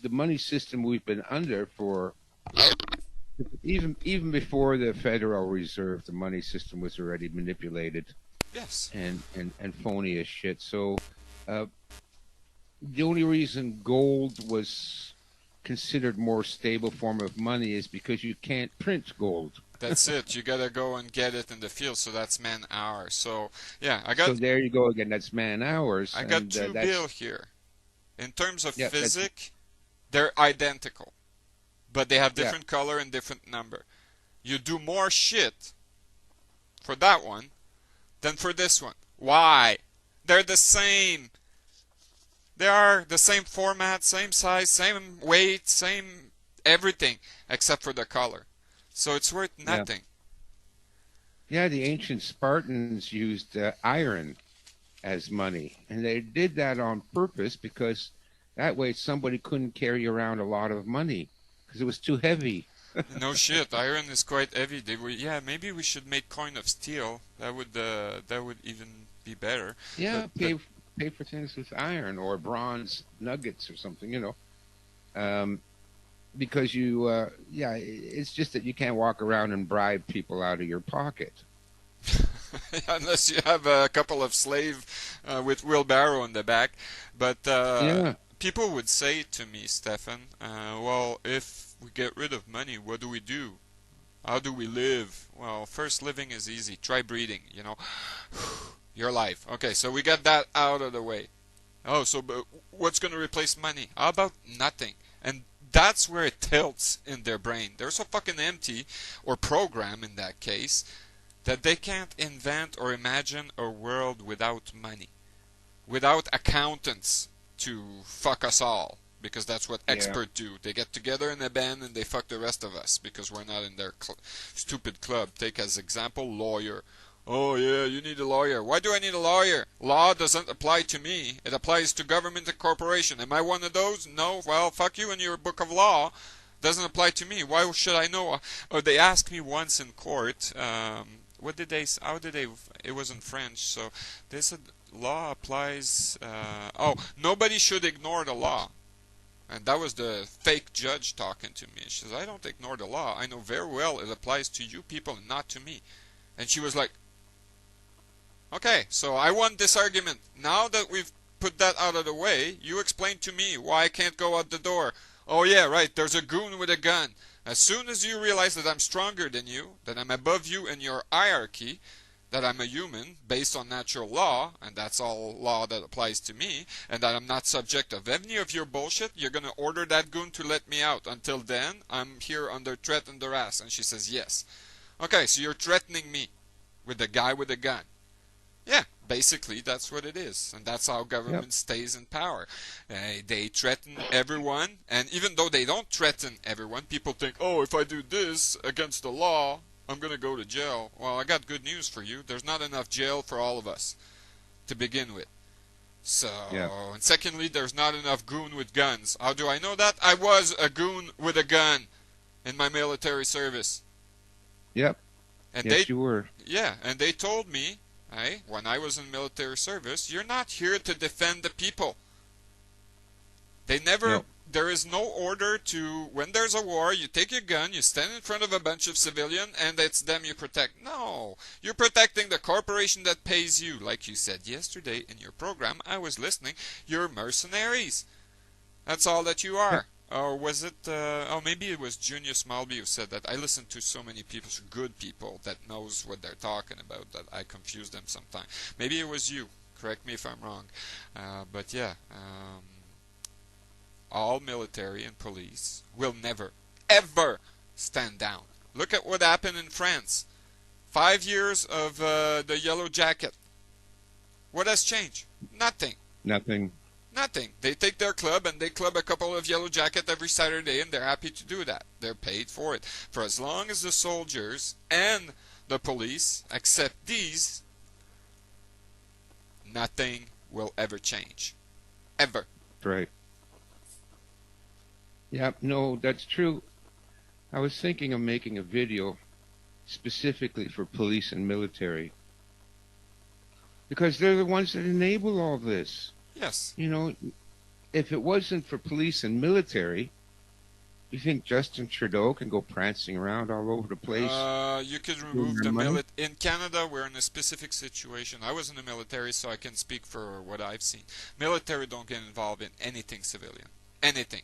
money system we've been under for even before the Federal Reserve, the money system was already manipulated Yes. and phony as shit. So the only reason gold was considered more stable form of money is because you can't print gold. That's it. You gotta go and get it in the field. So that's man hour. So yeah, I got So there you go again. That's man hours. I got and, two that's- bill here. In terms of Yeah, that's- physics, they're identical, but they have Yeah. different color and different number. You do more shit for that one than for this one. Why? They're the same. They are the same format, same size, same weight, same everything, except for the color. So it's worth nothing. Yeah, the ancient Spartans used iron as money, and they did that on purpose because that way somebody couldn't carry around a lot of money because it was too heavy. No shit, iron is quite heavy. Yeah, maybe we should make coin of steel. That would even be better. Yeah, But- pay for things with iron or bronze nuggets or something, because it's just that you can't walk around and bribe people out of your pocket. Unless you have a couple of slave with wheelbarrow in the back. But Yeah. people would say to me, Stefan, well, if we get rid of money, what do we do? How do we live? Well, first, living is easy. Try breathing, Your life. Okay, so we got that out of the way. Oh, so but what's going to replace money? How about nothing? And that's where it tilts in their brain. They're so fucking empty, or program in that case, that they can't invent or imagine a world without money. Without accountants to fuck us all. Because that's what Yeah. experts do. They get together in a band and they fuck the rest of us because we're not in their stupid club. Take as example, lawyer. Oh yeah, you need a lawyer. Why do I need a lawyer? Law doesn't apply to me. It applies to government and corporation. Am I one of those? No. Well, fuck you and your book of law. Doesn't apply to me. Why should I know? Oh, they asked me once in court. What did they? How did they? It was in French. So they said law applies. Nobody should ignore the law. And that was the fake judge talking to me. She says, I don't ignore the law. I know very well it applies to you people and not to me. And she was like, okay, so I won this argument. Now that we've put that out of the way, you explain to me why I can't go out the door. Oh yeah, right, there's a goon with a gun. As soon as you realize that I'm stronger than you, that I'm above you in your hierarchy, that I'm a human based on natural law, and that's all law that applies to me, and that I'm not subject of any of your bullshit, you're going to order that goon to let me out. Until then, I'm here under threat and duress. And she says, yes. Okay, so you're threatening me with the guy with a gun. Yeah, basically that's what it is. And that's how government stays in power. They threaten everyone, and even though they don't threaten everyone, people think, oh, if I do this against the law, I'm going to go to jail. Well, I got good news for you. There's not enough jail for all of us to begin with. So, Yeah. and secondly, there's not enough goon with guns. How do I know that? I was a goon with a gun in my military service. Yep. And Yes, you were. yeah, and they told me, when I was in military service, you're not here to defend the people. They never, No. there is no order to, when there's a war, you take your gun, you stand in front of a bunch of civilians, and it's them you protect. No, you're protecting the corporation that pays you. Like you said yesterday in your program, I was listening, you're mercenaries. That's all that you are. Or was it, maybe it was Junior Smallby who said that. I listen to so many people, good people, that knows what they're talking about, that I confuse them sometimes. Maybe it was you. Correct me if I'm wrong. But yeah, all military and police will never, ever stand down. Look at what happened in France. 5 years of the yellow jacket. What has changed? Nothing. Nothing. Nothing. They take their club and they club a couple of yellow jackets every Saturday, and they're happy to do that. They're paid for it. For as long as the soldiers and the police accept these, nothing will ever change. Ever. Right. Yeah, no, that's true. I was thinking of making a video specifically for police and military, because they're the ones that enable all this. Yes. You know, if it wasn't for police and military, you think Justin Trudeau can go prancing around all over the place? You could remove the military. In Canada, we're in a specific situation. I was in the military, so I can speak for what I've seen. Military don't get involved in anything civilian. Anything.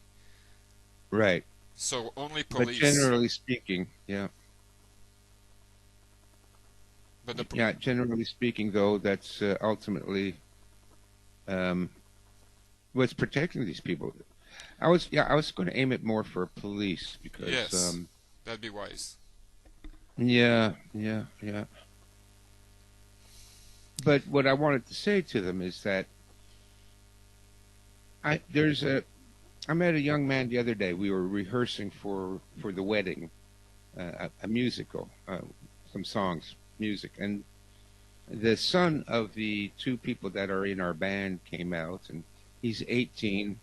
Right. So only police. But generally speaking, yeah. But Yeah, generally speaking, though, that's ultimately what's protecting these people. I was going to aim it more for police because yes, that'd be wise. Yeah. But what I wanted to say to them is that I met a young man the other day. We were rehearsing for the wedding, a musical, some songs, music, and the son of the two people that are in our band came out, and he's 18,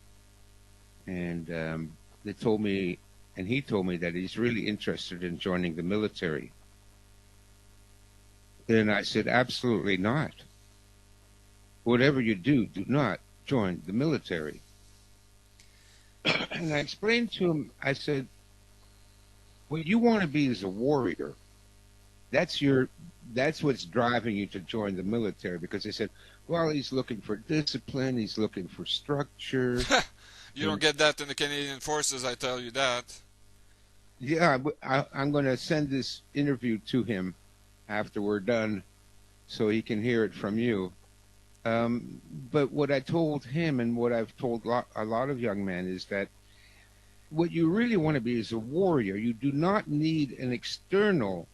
and he told me that he's really interested in joining the military. And I said, absolutely not. Whatever you do, do not join the military. And I explained to him, I said, what you want to be is a warrior. That's what's driving you to join the military. Because they said, well, he's looking for discipline, he's looking for structure. You don't get that in the Canadian Forces, I tell you that. Yeah, I'm going to send this interview to him after we're done so he can hear it from you. But what I told him and what I've told a lot of young men is that what you really want to be is a warrior. You do not need an external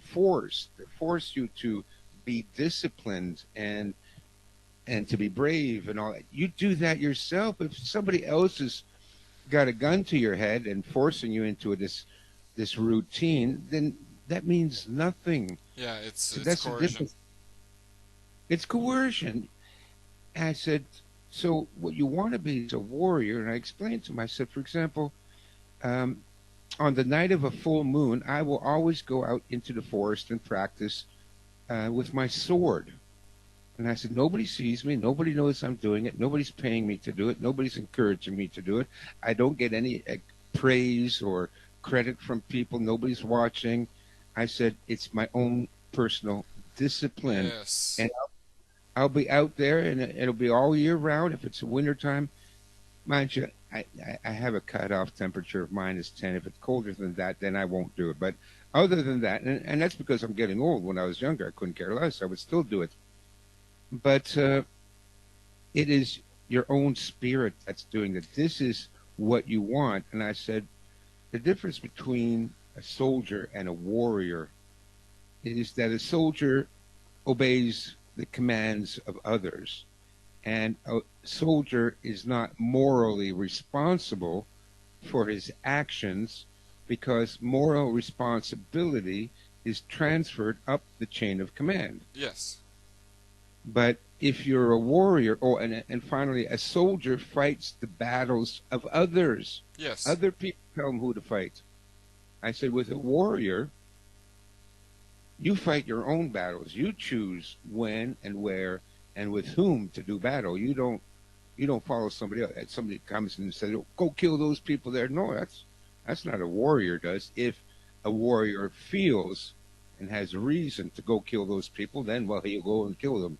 force to force you to be disciplined and to be brave and all that. You do that yourself. If somebody else has got a gun to your head and forcing you into this routine, then that means nothing. Yeah, it's coercion. It's coercion. And I said, so what you want to be is a warrior. And I explained to him, I said, for example, on the night of a full moon, I will always go out into the forest and practice with my sword. And I said, nobody sees me. Nobody knows I'm doing it. Nobody's paying me to do it. Nobody's encouraging me to do it. I don't get any praise or credit from people. Nobody's watching. I said, it's my own personal discipline. Yes. And I'll be out there, and it'll be all year round. If it's wintertime, mind you, I have a cutoff temperature of -10. If it's colder than that, then I won't do it. But other than that, and that's because I'm getting old. When I was younger, I couldn't care less. I would still do it. But it is your own spirit that's doing it. This is what you want. And I said, the difference between a soldier and a warrior is that a soldier obeys the commands of others, and a soldier is not morally responsible for his actions because moral responsibility is transferred up the chain of command. Yes. But if you're a warrior, and finally, a soldier fights the battles of others. Yes. Other people tell him who to fight. I said, with a warrior, you fight your own battles. You choose when and where and with whom to do battle. You don't follow somebody else. Somebody comes and says, "Oh, go kill those people there." No, that's not a warrior does. If a warrior feels and has reason to go kill those people, then well, he'll go and kill them.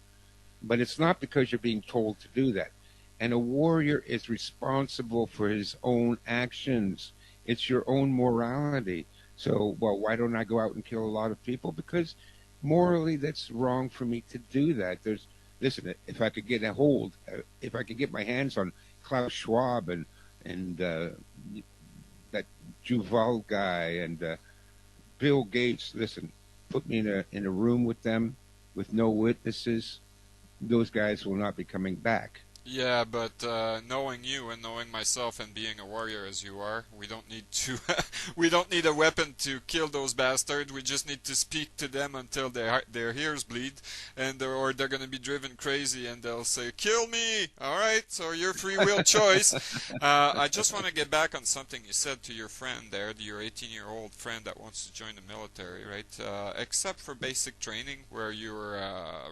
But it's not because you're being told to do that. And a warrior is responsible for his own actions. It's your own morality. So, well, why don't I go out and kill a lot of people? Because morally, that's wrong for me to do that. Listen, if I could get if I could get my hands on Klaus Schwab and that Juval guy and Bill Gates, listen, put me in a room with them with no witnesses. Those guys will not be coming back. Yeah, but knowing you and knowing myself and being a warrior as you are, we don't need to. We don't need a weapon to kill those bastards. We just need to speak to them until their ears bleed, and or they're gonna be driven crazy, and they'll say, "Kill me!" All right, so your free will choice. I just want to get back on something you said to your friend there, your 18-year-old friend that wants to join the military, right? Except for basic training, where you're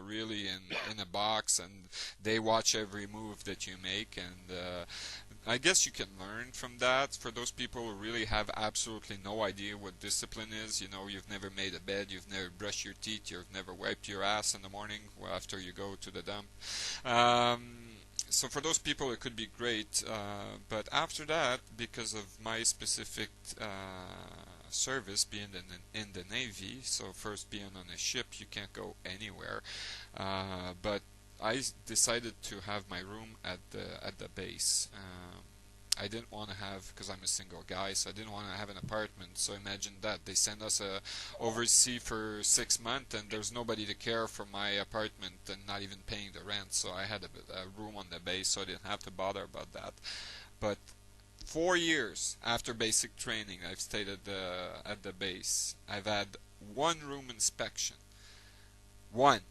really in a box and they watch every move that you make, and I guess you can learn from that. For those people who really have absolutely no idea what discipline is, you've never made a bed, you've never brushed your teeth, you've never wiped your ass in the morning after you go to the dump. So for those people it could be great, but after that, because of my specific service being in the Navy, so first being on a ship, you can't go anywhere, but I decided to have my room at the base. I didn't want to have, because I'm a single guy, so I didn't want to have an apartment. So imagine that they send us overseas for 6 months, and there's nobody to care for my apartment, and not even paying the rent. So I had a room on the base, so I didn't have to bother about that. But 4 years after basic training, I've stayed at the base. I've had one room inspection. One.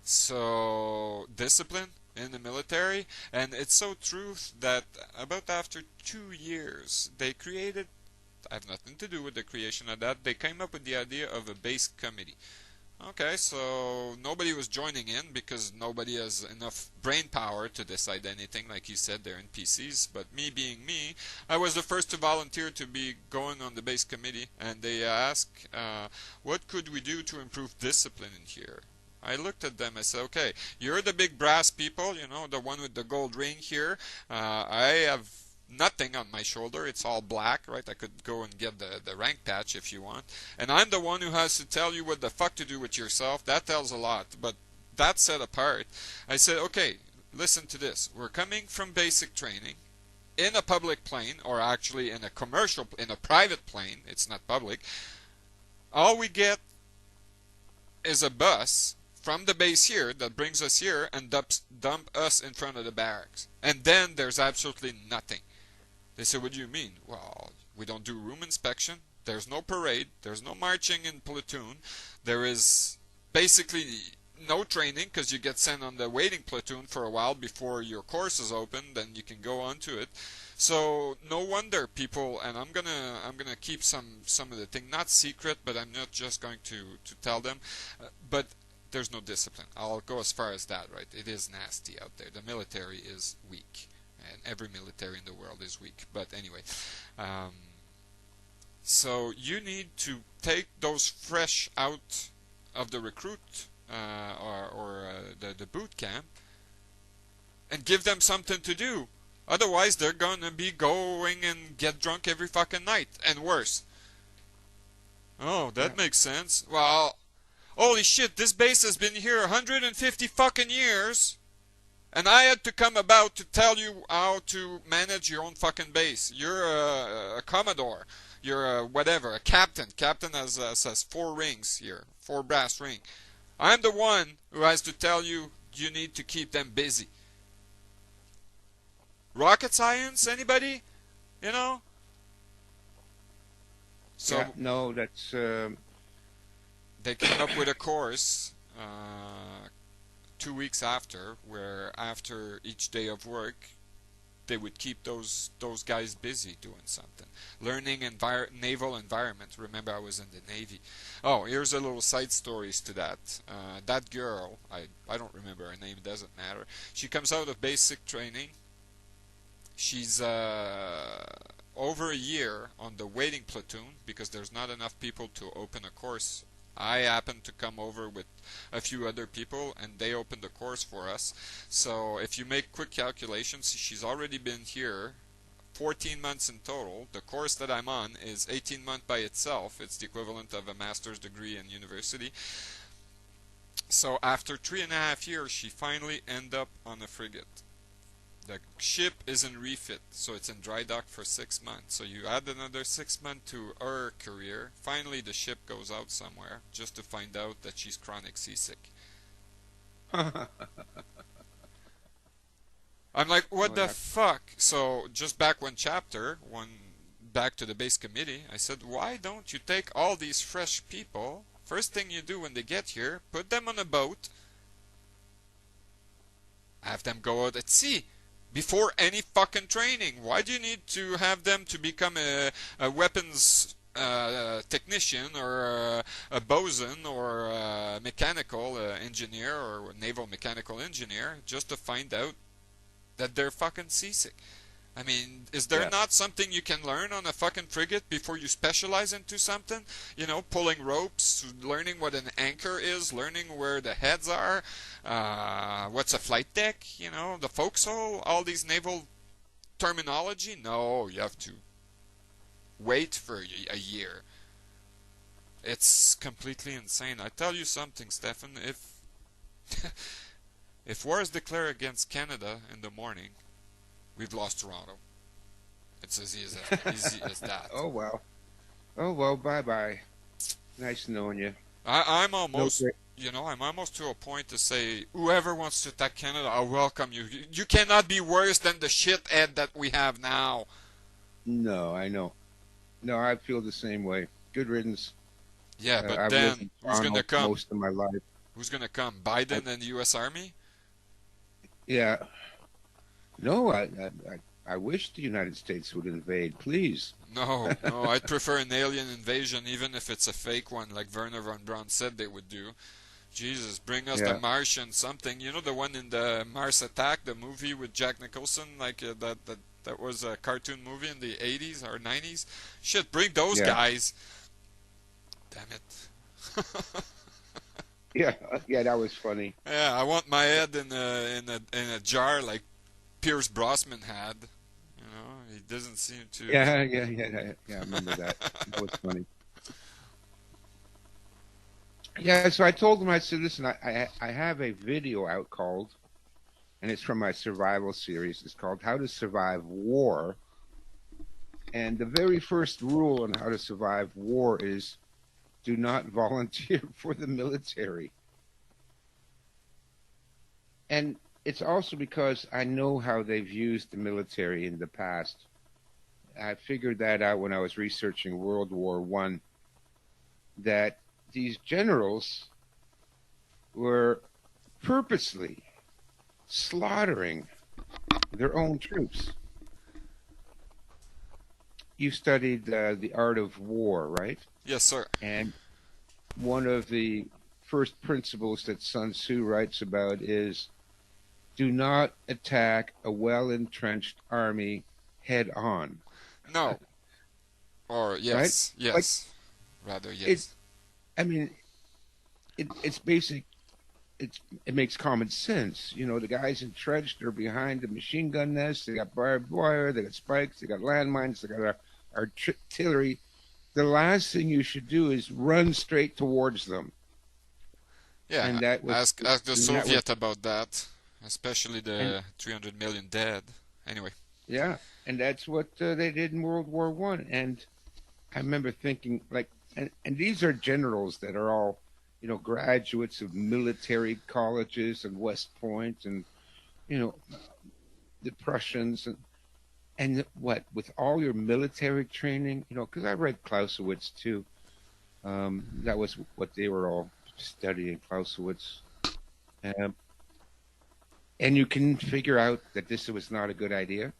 So, discipline in the military, and it's so true that about after 2 years, they created, I have nothing to do with the creation of that, they came up with the idea of a base committee. Okay, so nobody was joining in because nobody has enough brain power to decide anything, like you said, they're NPCs, but me being me, I was the first to volunteer to be going on the base committee, and they asked, what could we do to improve discipline in here? I looked at them, I said, okay, you're the big brass people, the one with the gold ring here. I have nothing on my shoulder, it's all black, right? I could go and get the rank patch if you want. And I'm the one who has to tell you what the fuck to do with yourself. That tells a lot, but that set apart, I said, okay, listen to this. We're coming from basic training in a public plane, or actually in a private plane, it's not public. All we get is a bus from the base here that brings us here and dump us in front of the barracks. And then there's absolutely nothing. They said, what do you mean? Well, we don't do room inspection. There's no parade. There's no marching in platoon. There is basically no training because you get sent on the waiting platoon for a while before your course is open. Then you can go on to it. So no wonder people, and I'm gonna keep some of the thing not secret, but I'm not just going to tell them. But there's no discipline. I'll go as far as that, right? It is nasty out there. The military is weak, and every military in the world is weak. But anyway, so you need to take those fresh out of the recruit or the boot camp and give them something to do. Otherwise, they're gonna be going and get drunk every fucking night, and worse. Oh, that makes sense. Well, holy shit, this base has been here 150 fucking years, and I had to come about to tell you how to manage your own fucking base. You're a commodore. You're a whatever, a captain. Captain has 4 rings here, 4 brass ring. I'm the one who has to tell you you need to keep them busy. Rocket science, anybody? So Yeah, no, that's they came up with a course 2 weeks after, where after each day of work, they would keep those guys busy doing something, learning naval environment. Remember, I was in the Navy. Oh, here's a little side stories to that. That girl, I don't remember her name. It doesn't matter. She comes out of basic training. She's over a year on the waiting platoon because there's not enough people to open a course. I happened to come over with a few other people, and they opened the course for us. So if you make quick calculations, she's already been here 14 months in total. The course that I'm on is 18 months by itself. It's the equivalent of a master's degree in university. So after 3.5 years, she finally ended up on a frigate. The ship is in refit, so it's in dry dock for 6 months. So you add another 6 months to her career. Finally, the ship goes out somewhere, just to find out that she's chronic seasick. I'm like, what the fuck? So just back back to the base committee, I said, why don't you take all these fresh people? First thing you do when they get here, put them on a boat, have them go out at sea. Before any fucking training. Why do you need to have them to become a weapons technician or a bosun or a mechanical engineer or a naval mechanical engineer just to find out that they're fucking seasick? I mean, is there not something you can learn on a fucking frigate before you specialize into something? You know, pulling ropes, learning what an anchor is, learning where the heads are, what's a flight deck, you know, the forecastle, all these naval terminology? No, you have to wait for a year. It's completely insane. I tell you something, Stefan, if war is declared against Canada in the morning, we've lost Toronto. It's as easy as that. Oh well, bye-bye. Nice knowing you. I'm almost, I'm almost to a point to say, whoever wants to attack Canada, I welcome you. You cannot be worse than the shithead that we have now. No, I know. No, I feel the same way. Good riddance. Yeah, but then who's going to come? Most of my life. Who's going to come? Biden and the U.S. Army? Yeah. No, I wish the United States would invade, please. No, I'd prefer an alien invasion, even if it's a fake one, like Werner von Braun said they would do. Jesus, bring us the Martian something. You know the one in the Mars Attack, the movie with Jack Nicholson, like that was a cartoon movie in the 80s or 90s? Shit, bring those guys. Damn it. Yeah, that was funny. Yeah, I want my head in a jar like Pierce Brosnan had. You know, he doesn't seem to. Yeah, I remember that. That was funny. Yeah, so I told him, I said, listen, I have a video out called, and it's from my survival series. It's called How to Survive War. And the very first rule on how to survive war is do not volunteer for the military. And it's also because I know how they've used the military in the past. I figured that out when I was researching World War I, that these generals were purposely slaughtering their own troops. You studied the art of war, right? Yes, sir. And one of the first principles that Sun Tzu writes about is do not attack a well-entrenched army head on. No. Or yes, right? yes. Rather, yes. It's basic. It makes common sense. You know, the guys entrenched are behind the machine gun nest. They got barbed wire. They got spikes. They got landmines. They got artillery. The last thing you should do is run straight towards them. Yeah, and that was, ask the Soviet about that, especially the 300 million dead. Anyway. Yeah, and that's what they did in World War I. And I remember thinking, like, and these are generals that are all, you know, graduates of military colleges and West Point and, you know, the Prussians and what, with all your military training, you know, because I read Clausewitz too. That was what they were all studying, Clausewitz. And you can figure out that this was not a good idea.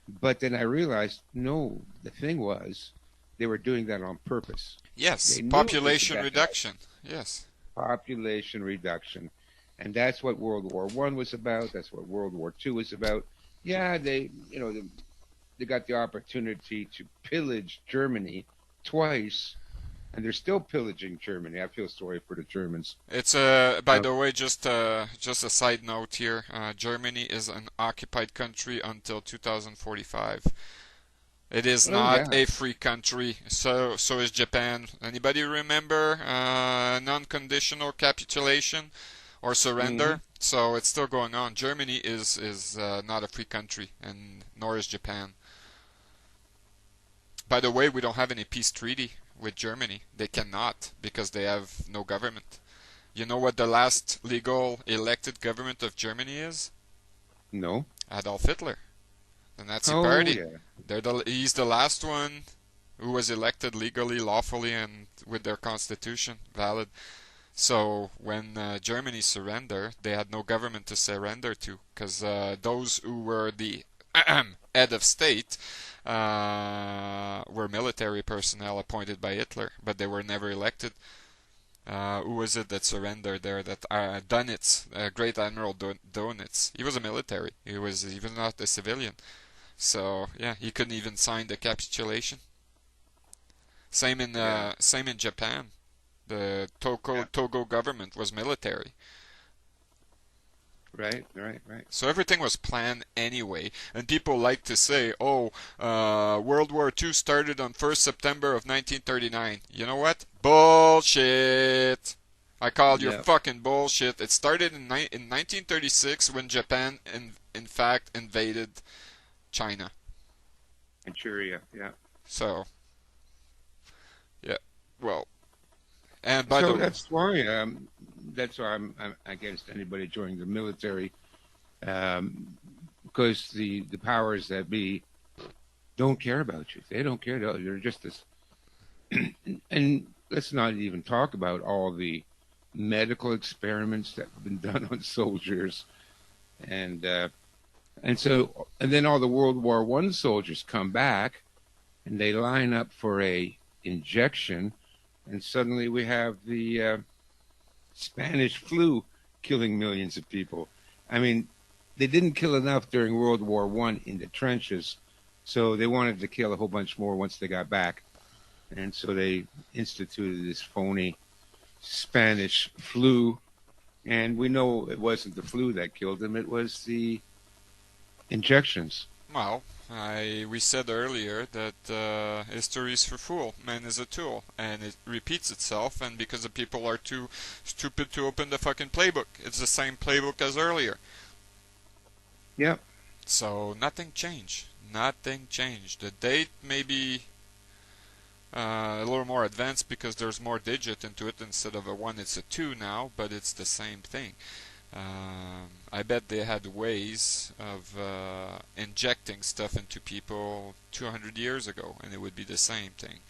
But then I realized, no, the thing was, they were doing that on purpose. Yes, They knew it was a population bad reduction. Yes. population reduction, and that's what World War One was about. That's what World War Two was about. Yeah, they got the opportunity to pillage Germany twice, and they're still pillaging Germany. I feel sorry for the Germans. It's by the way, just a side note here. Germany is an occupied country until 2045. It is Oh not yeah, a free country. So is Japan. Anybody remember non-conditional capitulation or surrender? hmm So it's still going on. Germany is not a free country, and nor is Japan. By the way, we don't have any peace treaty with Germany. They cannot because they have no government. You know what the last legal elected government of Germany is? no. Adolf Hitler, the Nazi Oh Party. yeah, He's the last one who was elected legally, lawfully, and with their constitution valid. So when Germany surrendered, they had no government to surrender to, because those who were the head of state were military personnel appointed by Hitler, but they were never elected. Who was it that surrendered there? That Dönitz, Great Admiral Dönitz. He was a military. He was not a civilian. So yeah, he couldn't even sign the capitulation. Same in yeah, Japan. The yeah. Togo government was military. Right, right, right. So everything was planned anyway. And people like to say, oh, World War II started on 1st September of 1939. You know what? Bullshit! I called your Yeah, fucking bullshit. It started in 1936 when Japan, in fact, invaded China. Manchuria. Yeah. So, yeah. Well, and by So the that's why I'm against anybody joining the military, because the powers that be don't care about you. They don't care. They're just this. And let's not even talk about all the medical experiments that have been done on soldiers, and and then all the World War One soldiers come back, and they line up for a injection, and suddenly we have the Spanish flu killing millions of people. I mean, they didn't kill enough during World War One in the trenches, so they wanted to kill a whole bunch more once they got back, and so they instituted this phony Spanish flu. And we know it wasn't the flu that killed them; it was the injections. well, we said earlier that history is for fool, man is a tool, and it repeats itself. And because the people are too stupid to open the fucking playbook, it's the same playbook as earlier. Yep. So nothing changed. Nothing changed. The date may be a little more advanced because there's more digit into it. Instead of a 1, it's a 2 now, but it's the same thing. I bet they had ways of injecting stuff into people 200 years ago, and it would be the same thing.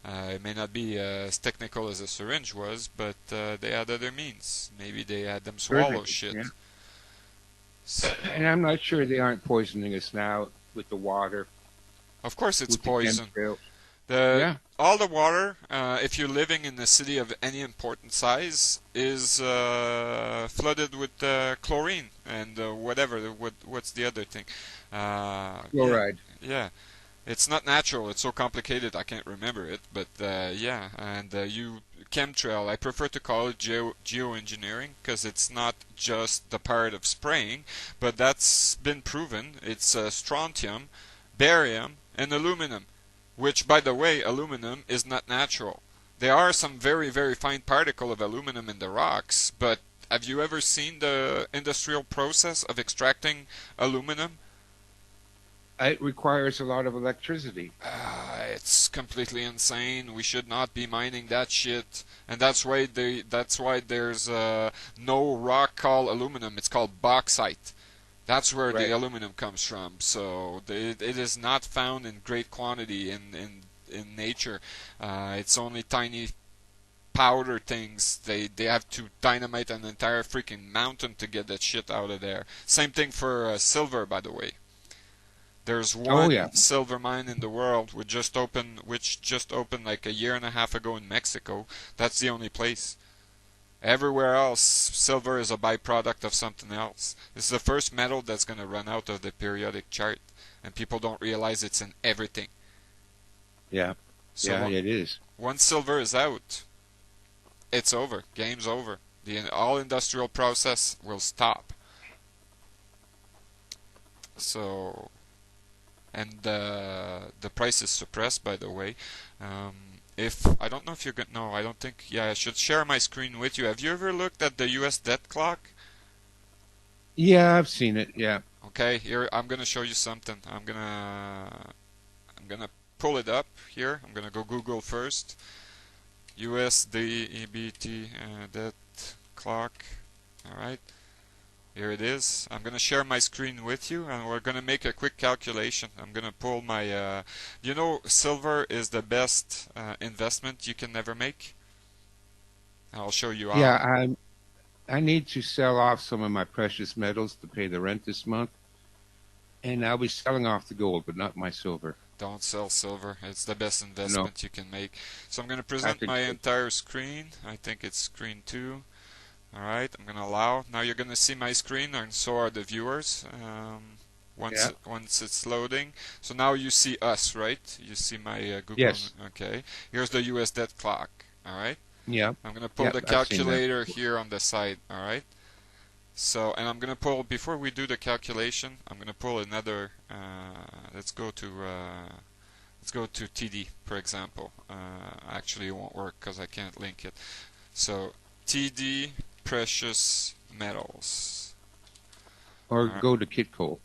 It may not be as technical as a syringe was, but they had other means. Maybe they had them swallow Perfect. shit. Yeah. So, And I'm not sure they aren't poisoning us now with the water, of course, it's with the poison. chemtrails. The Yeah. all the water, if you're living in a city of any important size, is flooded with chlorine and whatever. What's the other thing? Yeah, Fluoride. yeah. It's not natural. It's so complicated. I can't remember it. But yeah, and you chemtrail. I prefer to call it geoengineering because it's not just the part of spraying, but that's been proven. It's strontium, barium, and aluminum. Which, by the way, aluminum is not natural. There are some very, very fine particle of aluminum in the rocks, but have you ever seen the industrial process of extracting aluminum? It requires a lot of electricity. It's completely insane. We should not be mining that shit, and that's why there's no rock called aluminum. It's called bauxite. That's where the Right. aluminum comes from. So it is not found in great quantity in nature. It's only tiny powder things. They have to dynamite an entire freaking mountain to get that shit out of there. Same thing for silver, by the way. There's one silver mine in the world which just opened like a year and a half ago in Mexico. That's the only place. Everywhere else, silver is a byproduct of something else. This is the first metal that's going to run out of the periodic chart, and people don't realize it's in everything. Yeah, So it is. once silver is out, it's over. Game's over. All industrial process will stop. So, and the price is suppressed, by the way. I don't know if you're going to, no, I don't think, I should share my screen with you. Have you ever looked at the US debt clock? Yeah, I've seen it, yeah. Okay, here, I'm going to show you something. I'm going to pull it up here. I'm going to go Google first. USD EBT debt clock. Alright. Here it is. I'm going to share my screen with you, and we're going to make a quick calculation. I'm going to pull my... you know, silver is the best investment you can ever make. I'll show you how. Yeah, I need to sell off some of my precious metals to pay the rent this month. And I'll be selling off the gold, but not my silver. Don't sell silver. It's the best investment you can make. So I'm going to present my entire screen. I think it's screen 2. Alright, I'm going to allow. Now you're going to see my screen, and so are the viewers once it's loading. So now you see us, right? You see my Google. Yes. Okay. Here's the US debt clock. Alright? Yeah. I'm going to pull the calculator here on the side. Alright? So, and I'm going to pull, before we do the calculation, I'm going to pull another, let's go to TD, for example. Actually, it won't work because I can't link it. So, TD precious metals. Or go to Kitco.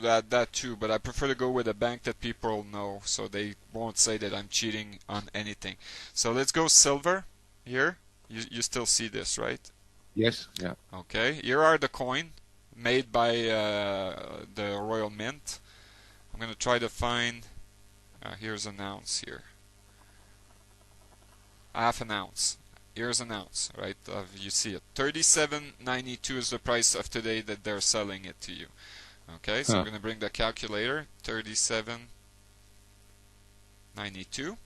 That too, but I prefer to go with a bank that people know, so they won't say that I'm cheating on anything. So let's go silver here. You still see this, right? Yes, yeah. Okay, here are the coin made by the Royal Mint. I'm going to try to find, here's an ounce here. Half an ounce. Here's an ounce, right? You see it. 37.92 is the price of today that they're selling it to you. Okay, so I'm going to bring the calculator. 37.92,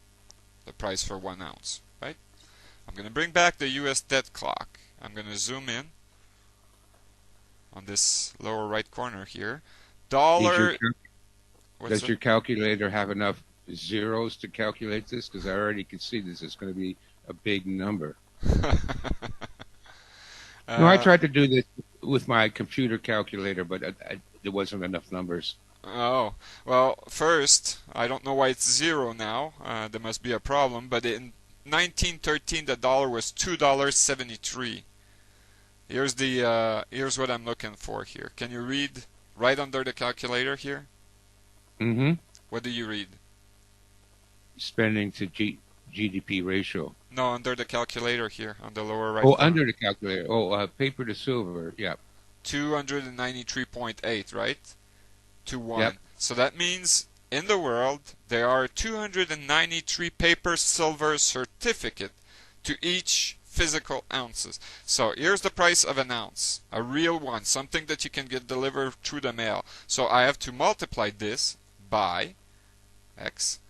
the price for 1 ounce, right? I'm going to bring back the US debt clock. I'm going to zoom in on this lower right corner here. Dollar. Does your calculator have enough zeros to calculate this? Because I already can see this is going to be a big number. No, I tried to do this with my computer calculator, but there wasn't enough numbers. Oh, well, first, I don't know why it's 0 now. There must be a problem, but in 1913 the dollar was $2.73. Here's what I'm looking for here. Can you read right under the calculator here? Mm-hmm. What do you read? Spending to GDP ratio. No, under the calculator here, on the lower right. Oh, under the calculator. Oh, paper to silver. Yeah. 293.8, right? To 1. Yep. So that means in the world there are 293 paper silver certificate to each physical ounces. So here's the price of an ounce, a real one, something that you can get delivered through the mail. So I have to multiply this by X.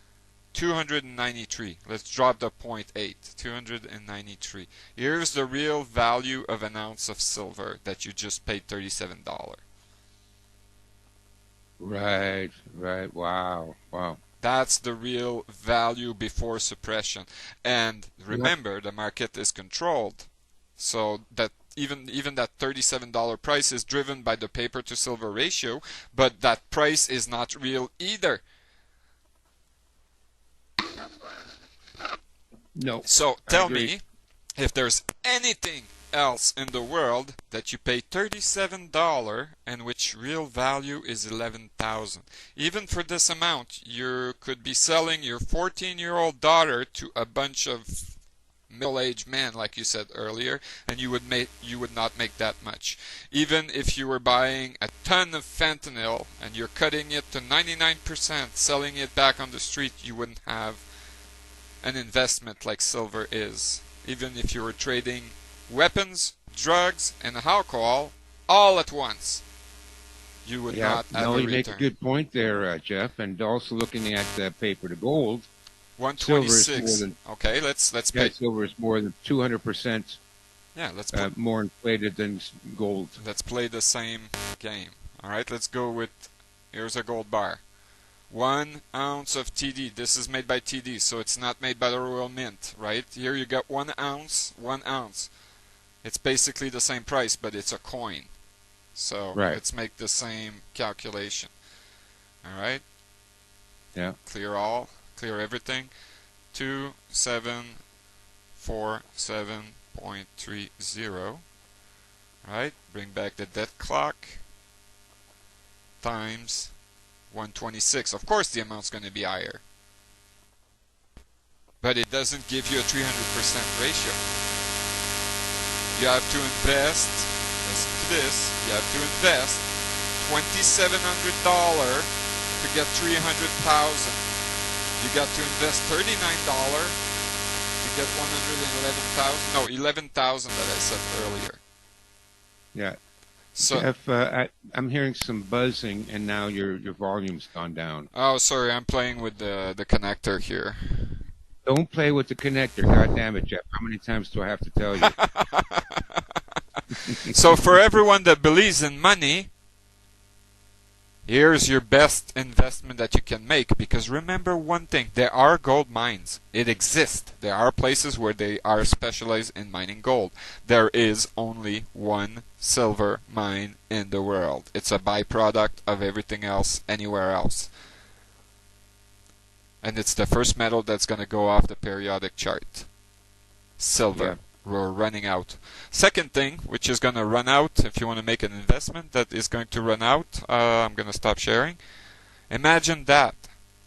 293. Let's drop the 0.8. 293. Here's the real value of an ounce of silver that you just paid $37. Right. Wow. That's the real value before suppression. And remember, the market is controlled. So that even that $37 price is driven by the paper to silver ratio, but that price is not real either. No. So tell me if there's anything else in the world that you pay $37 and which real value is $11,000. Even for this amount, you could be selling your 14-year-old daughter to a bunch of middle-aged men, like you said earlier, and you would not make that much. Even if you were buying a ton of fentanyl and you're cutting it to 99%, selling it back on the street, you wouldn't have an investment like silver is. even if you were trading weapons, drugs, and alcohol all at once, you would not have no, a you make return. a good point there, Jeff. And also looking at paper to gold, 126. Silver is Okay, let's pay. silver is more than 200% Yeah, let's more inflated than gold. let's play the same game. All right, let's go with. Here's a gold bar. 1 ounce of TD. This is made by TD, so it's not made by the Royal Mint, right? Here you got 1 ounce, 1 ounce. It's basically the same price, but it's a coin. So let's make the same calculation. All right. Yeah. Clear everything. 2747.30. Right. Bring back the dead clock. Times 126. Of course, the amount's going to be higher, but it doesn't give you a 300% ratio. You have to invest. Listen to this. You have to invest $2,700 to get 300,000. You got to invest $39 to get 111,000. No, 11,000 that I said earlier. Yeah. So Jeff, I'm hearing some buzzing, and now your volume's gone down. oh, sorry, I'm playing with the connector here. Don't play with the connector. God damn it, Jeff. How many times do I have to tell you? So for everyone that believes in money, here's your best investment that you can make. Because remember one thing, there are gold mines. It exists. There are places where they are specialized in mining gold. There is only one silver mine in the world. It's a byproduct of everything else anywhere else. And it's the first metal that's going to go off the periodic chart. Silver. Yeah. We're running out. Second thing, which is going to run out, if you want to make an investment that is going to run out, I'm going to stop sharing. Imagine that.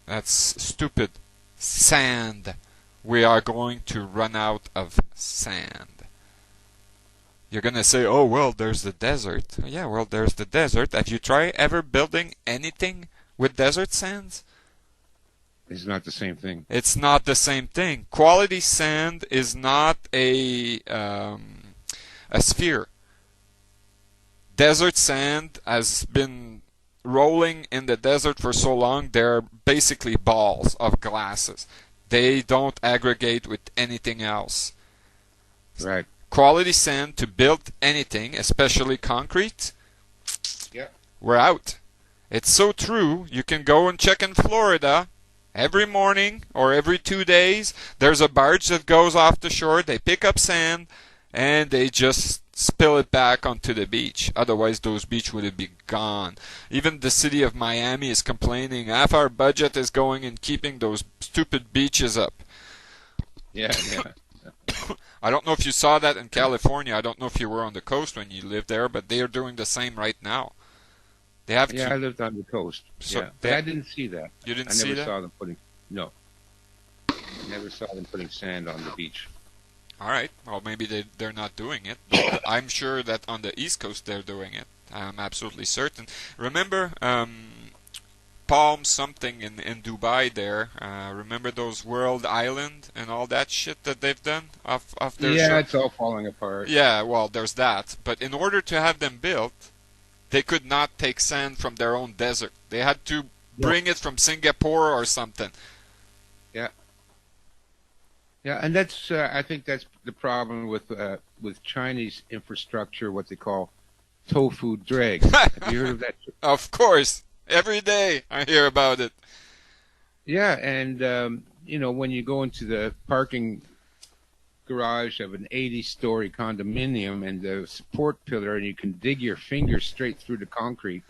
That's stupid. Sand. We are going to run out of sand. You're going to say, oh, well, there's the desert. Yeah, well, there's the desert. Have you tried ever building anything with desert sands? It's not the same thing. It's not the same thing. Quality sand is not a sphere. Desert sand has been rolling in the desert for so long, they're basically balls of glasses. They don't aggregate with anything else. Right. Quality sand to build anything, especially concrete, we're out. It's so true. You can go and check in Florida. Every morning or every 2 days, there's a barge that goes off the shore. They pick up sand and they just spill it back onto the beach. Otherwise, those beaches would be gone. Even the city of Miami is complaining. Half our budget is going in keeping those stupid beaches up. Yeah. I don't know if you saw that in California. I don't know if you were on the coast when you lived there, but they are doing the same right now. They have I lived on the coast. So but I didn't see that. You didn't I see never that? saw them putting. No. I never saw them putting sand on the beach. All right. Well, maybe they're not doing it. But I'm sure that on the East Coast they're doing it. I'm absolutely certain. Remember Palm something in Dubai there. Remember those World Island and all that shit that they've done off their Yeah, shore? it's all falling apart. Yeah, well, there's that. But in order to have them built, they could not take sand from their own desert. They had to bring it from Singapore or something. Yeah, and that's I think that's the problem with Chinese infrastructure, what they call tofu drag. Have you heard of that? Of course. Every day I hear about it. Yeah, and when you go into the parking garage of an 80-story condominium and the support pillar, and you can dig your finger straight through the concrete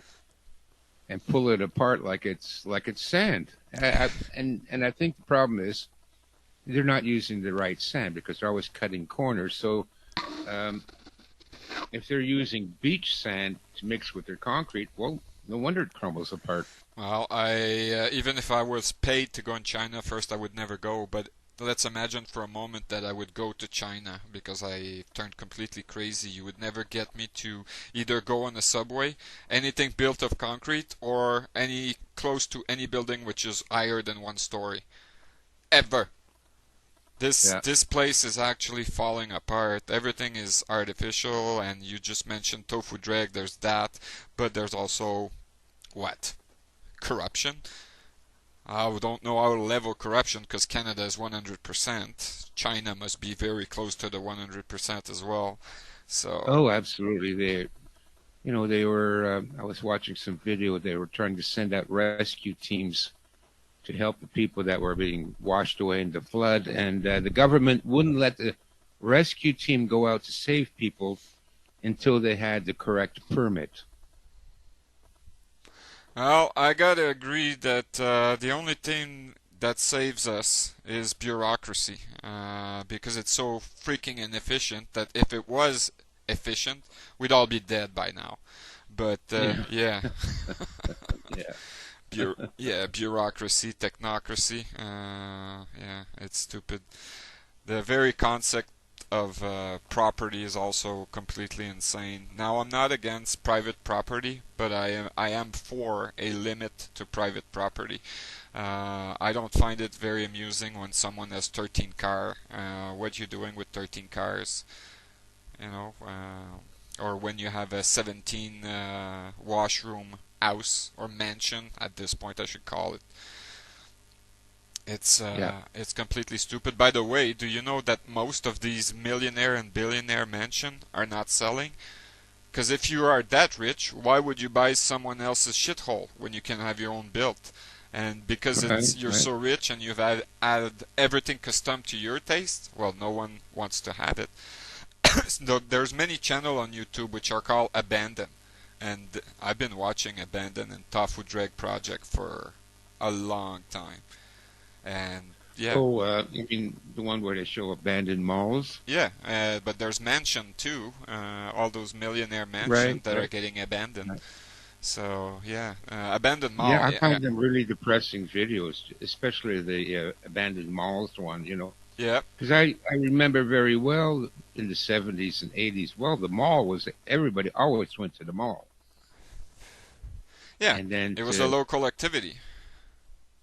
and pull it apart like it's sand. And I think the problem is they're not using the right sand because they're always cutting corners. So if they're using beach sand to mix with their concrete, well, no wonder it crumbles apart. Well, I even if I was paid to go in China first, I would never go. But let's imagine for a moment that I would go to China because I turned completely crazy. You would never get me to either go on a subway, anything built of concrete, or any close to any building which is higher than 1 story. Ever. This place is actually falling apart. Everything is artificial, and you just mentioned tofu dreg. There's that, but there's also what? Corruption. I don't know our level of corruption because Canada is 100%. China must be very close to the 100% as well. So. Oh, absolutely. They were. I was watching some video. They were trying to send out rescue teams to help the people that were being washed away in the flood, and the government wouldn't let the rescue team go out to save people until they had the correct permit. Well, I gotta agree that the only thing that saves us is bureaucracy, because it's so freaking inefficient that if it was efficient, we'd all be dead by now. But yeah. Yeah. Bureaucracy, technocracy. Yeah, it's stupid. The very concept of property is also completely insane. Now, I'm not against private property, but I am for a limit to private property. I don't find it very amusing when someone has 13 cars. What you doing with 13 cars? You know, or when you have a 17 washroom house or mansion. At this point, I should call it. It's completely stupid. By the way, do you know that most of these millionaire and billionaire mansions are not selling? Because if you are that rich, why would you buy someone else's shithole when you can have your own built? And because you're so rich and you've added everything custom to your taste, well, no one wants to have it. There's many channels on YouTube which are called Abandon. And I've been watching Abandon and Tofu Dreg Project for a long time. And yeah. Oh, you mean the one where they show abandoned malls? Yeah, but there's mansion too. All those millionaire mansions that are getting abandoned. Right. So yeah, abandoned mall. Yeah, I find them really depressing videos, especially the abandoned malls one. Yeah. Because I remember very well in the 70s and 80s. Well, the mall was everybody always went to the mall. Yeah. And then it was a local activity.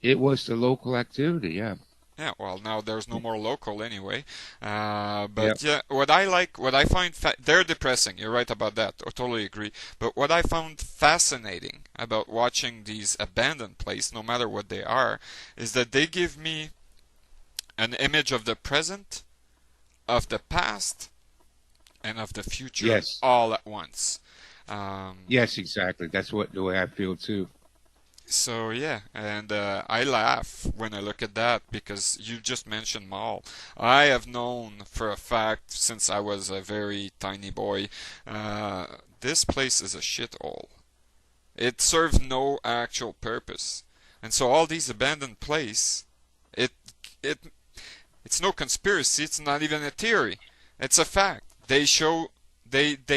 It was the local activity, yeah. Yeah, well, now there's no more local anyway. But yeah, what I find, they're depressing. You're right about that. I totally agree. But what I found fascinating about watching these abandoned places, no matter what they are, is that they give me an image of the present, of the past, and of the future all at once. Yes, exactly. That's the way I feel too. So yeah, and I laugh when I look at that because you just mentioned mall. I have known for a fact since I was a very tiny boy, this place is a shithole. It serves no actual purpose, and so all these abandoned places, it's no conspiracy. It's not even a theory. It's a fact. They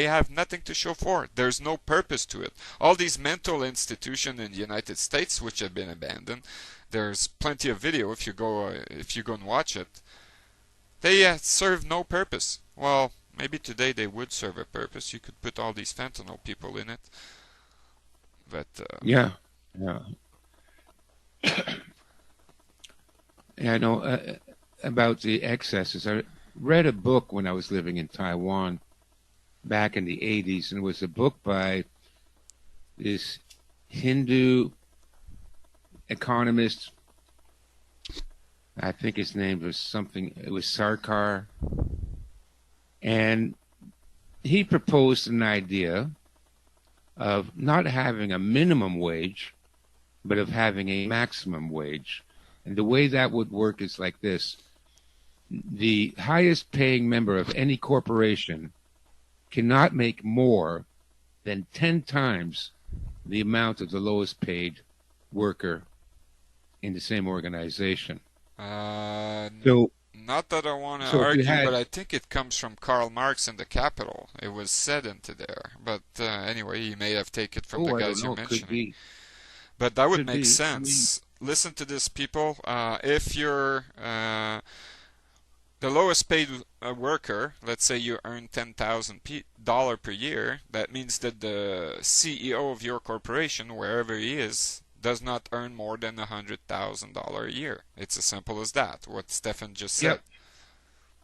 have nothing to show for it. There's no purpose to it. All these mental institutions in the United States which have been abandoned, there's plenty of video if you go and watch it. They serve no purpose. Well, maybe today they would serve a purpose. You could put all these fentanyl people in it. But yeah. I know about the excesses. I read a book when I was living in Taiwan back in the 80s, and it was a book by this Hindu economist. I think his name was it was Sarkar. And he proposed an idea of not having a minimum wage, but of having a maximum wage. And the way that would work is like this. The highest paying member of any corporation cannot make more than 10 times the amount of the lowest paid worker in the same organization. Not that I want to argue, but I think it comes from Karl Marx in the Capital. It was said into there. But anyway, he may have taken it from the guys you're mentioning. But that would make sense. Listen to this, people. If you're the lowest paid worker, let's say you earn $10,000 per year, that means that the CEO of your corporation, wherever he is, does not earn more than $100,000 a year. It's as simple as that, what Stefan just said.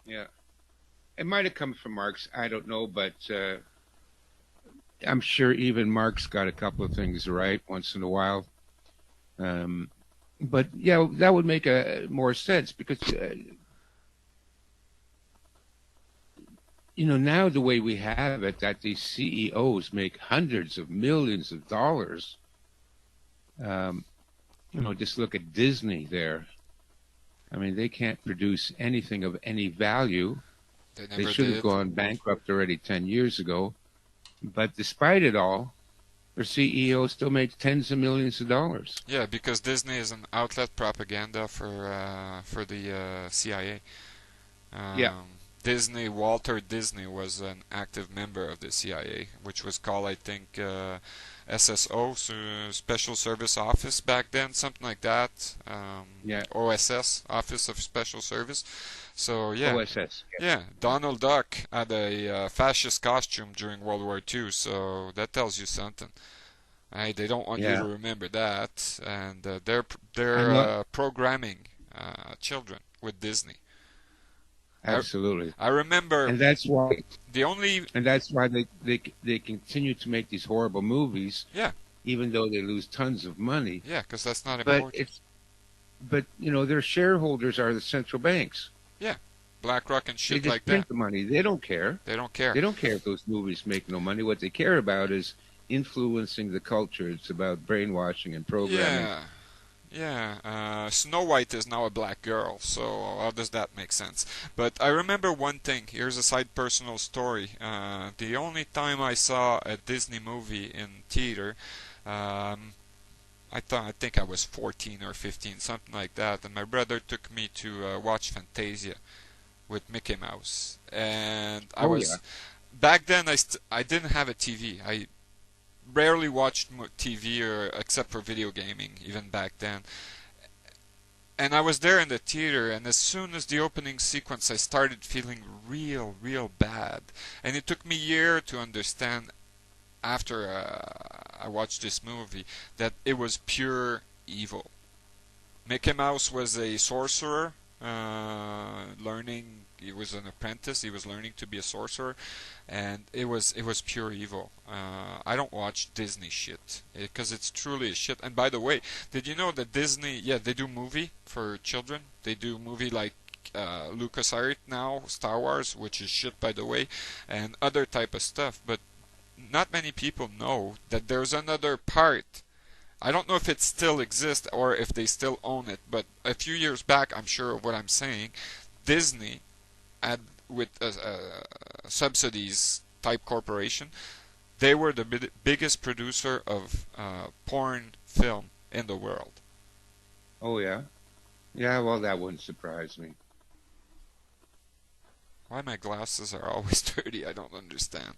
Yeah. It might have come from Marx. I don't know, but I'm sure even Marx got a couple of things right once in a while. Um, but yeah, that would make more sense because now the way we have it, that these CEOs make hundreds of millions of dollars. Um, just look at Disney there. I mean, they can't produce anything of any value. They They never should have did. gone bankrupt already 10 years ago. But despite it all, their CEO still makes tens of millions of dollars. Yeah, because Disney is an outlet propaganda for the CIA. Yeah. Walter Disney was an active member of the CIA, which was called, I think, SSO, so Special Service Office back then, something like that. Yeah. OSS, Office of Special Service. So yeah, OSS. yeah. Donald Duck had a fascist costume during World War II, so that tells you something. They don't want you Yeah. to remember that, and I they're know. programming children with Disney. Absolutely. I remember And that's why the only they continue to make these horrible movies, yeah even though they lose tons of money. yeah because that's not But important. their shareholders are the central banks. BlackRock and They shit just like print that. the money. They don't care. They don't care. They don't care if those movies make no money. What they care about is influencing the culture. It's about brainwashing and programming. Snow White is now a black girl, so how does that make sense? But I remember one thing. Here's a side personal story. The only time I saw a Disney movie in theater, I think I was 14 or 15, something like that, and my brother took me to watch Fantasia with Mickey Mouse, and back then I didn't have a TV. I rarely watched TV except for video gaming, even back then. And I was there in the theater, and as soon as the opening sequence, I started feeling real bad. And it took me a year to understand, after I watched this movie, that it was pure evil. Mickey Mouse was a sorcerer, learning. He was an apprentice. He was learning to be a sorcerer, and it was pure evil. I don't watch Disney shit because it's truly a shit. And by the way, did you know that Disney? Yeah, they do movie for children. They do movie like LucasArts now, Star Wars, which is shit by the way, and other type of stuff. But not many people know that there's another part. I don't know if it still exists or if they still own it, but a few years back, I'm sure of what I'm saying, Disney had, with subsidies type corporation, they were the biggest producer of porn film in the world. Oh yeah, yeah. Well, that wouldn't surprise me. Why my glasses are always dirty, I don't understand.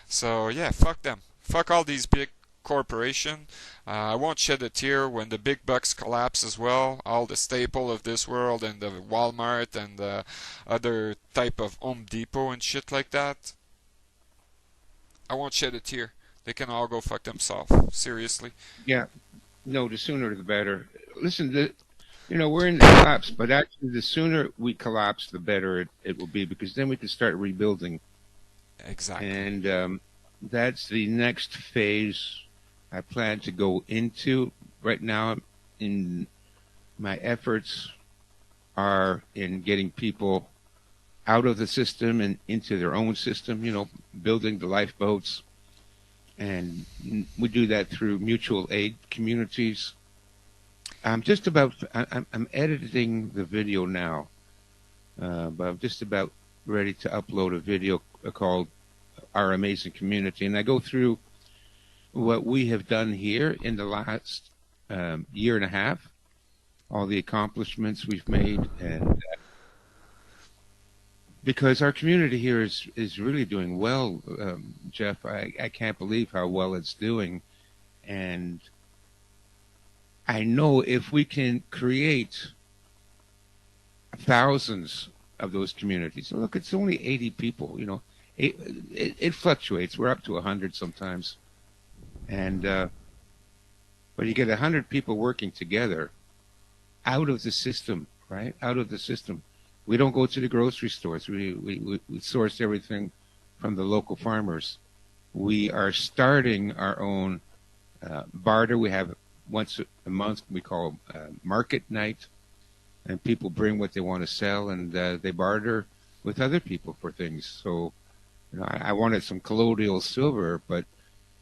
So yeah, fuck them. Fuck all these big corporation. I won't shed a tear when the big bucks collapse as well. All the staple of this world and the Walmart and the other type of Home Depot and shit like that. I won't shed a tear. They can all go fuck themselves. Seriously. Yeah. No, the sooner the better. Listen, we're in the collapse, but actually, the sooner we collapse, the better it will be, because then we can start rebuilding. Exactly. And that's the next phase I plan to go into. Right now, in my efforts are in getting people out of the system and into their own system, building the lifeboats. And we do that through mutual aid communities. I'm editing the video now, but I'm just about ready to upload a video called Our Amazing Community. And I go through what we have done here in the last year and a half, all the accomplishments we've made, and because our community here is really doing well, Jeff. I can't believe how well it's doing, and I know if we can create thousands of those communities. Look, it's only 80 people. It fluctuates. We're up to 100 sometimes, and but you get 100 people working together out of the system, right? Out of the system. We don't go to the grocery stores. We source everything from the local farmers. We are starting our own barter. We have once a month we call market night, and people bring what they want to sell, and they barter with other people for things. So, I wanted some colloidal silver,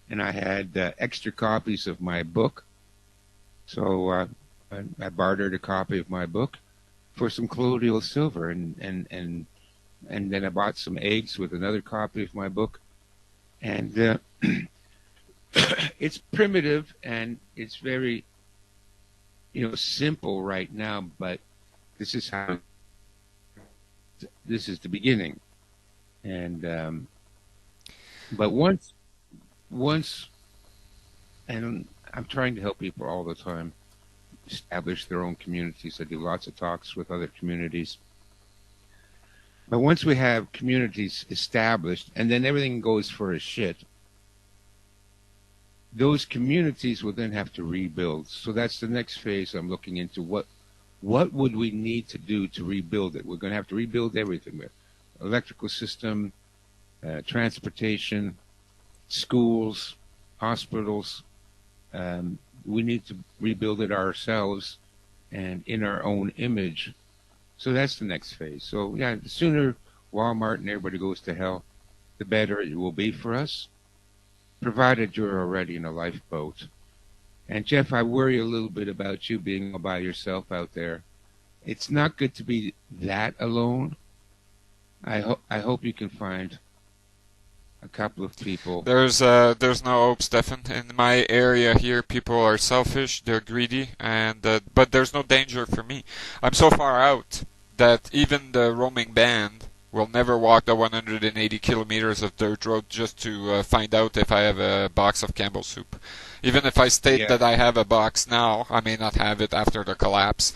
and I had extra copies of my book. So I bartered a copy of my book for some colloidal silver, and then I bought some eggs with another copy of my book. And it's primitive and it's very, simple right now, but this is the beginning. And but once, and I'm trying to help people all the time establish their own communities. I do lots of talks with other communities. But once we have communities established, and then everything goes for a shit, those communities will then have to rebuild. So that's the next phase I'm looking into. What would we need to do to rebuild it? We're going to have to rebuild everything. Electrical system, transportation, schools, hospitals. We need to rebuild it ourselves and in our own image. So that's the next phase. So yeah, the sooner Walmart and everybody goes to hell, the better it will be for us, provided you're already in a lifeboat. And Jeff, I worry a little bit about you being all by yourself out there. It's not good to be that alone. I hope you can find a couple of people. There's no hope, Stefan. In my area here, people are selfish, they're greedy, and but there's no danger for me. I'm so far out that even the roaming band will never walk the 180 kilometers of dirt road just to find out if I have a box of Campbell soup. Even if I state that I have a box now, I may not have it after the collapse.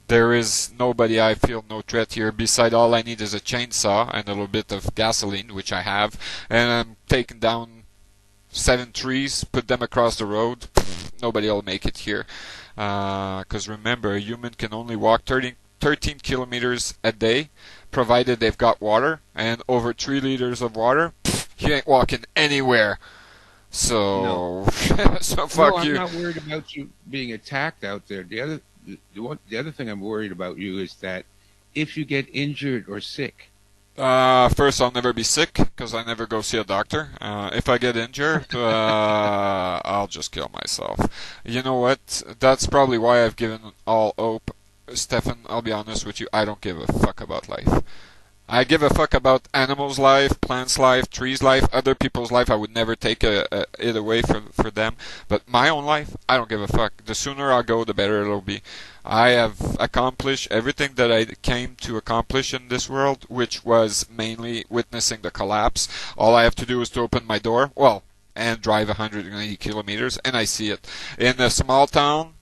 There is nobody, I feel no threat here. Beside, all I need is a chainsaw and a little bit of gasoline, which I have, and I'm taking down 7 trees, put them across the road. Nobody will make it here. Because remember, a human can only walk 13 kilometers a day, provided they've got water, and over 3 liters of water, you ain't walking anywhere. So, so fuck you. I'm not worried about you being attacked out there. The other thing I'm worried about you is that if you get injured or sick. First, I'll never be sick because I never go see a doctor. If I get injured, I'll just kill myself. You know what? That's probably why I've given all hope. Stefan, I'll be honest with you, I don't give a fuck about life. I give a fuck about animals' life, plants' life, trees' life, other people's life. I would never take it away for them. But my own life, I don't give a fuck. The sooner I go, the better it'll be. I have accomplished everything that I came to accomplish in this world, which was mainly witnessing the collapse. All I have to do is to open my door, and drive 180 kilometers, and I see it. In a small town,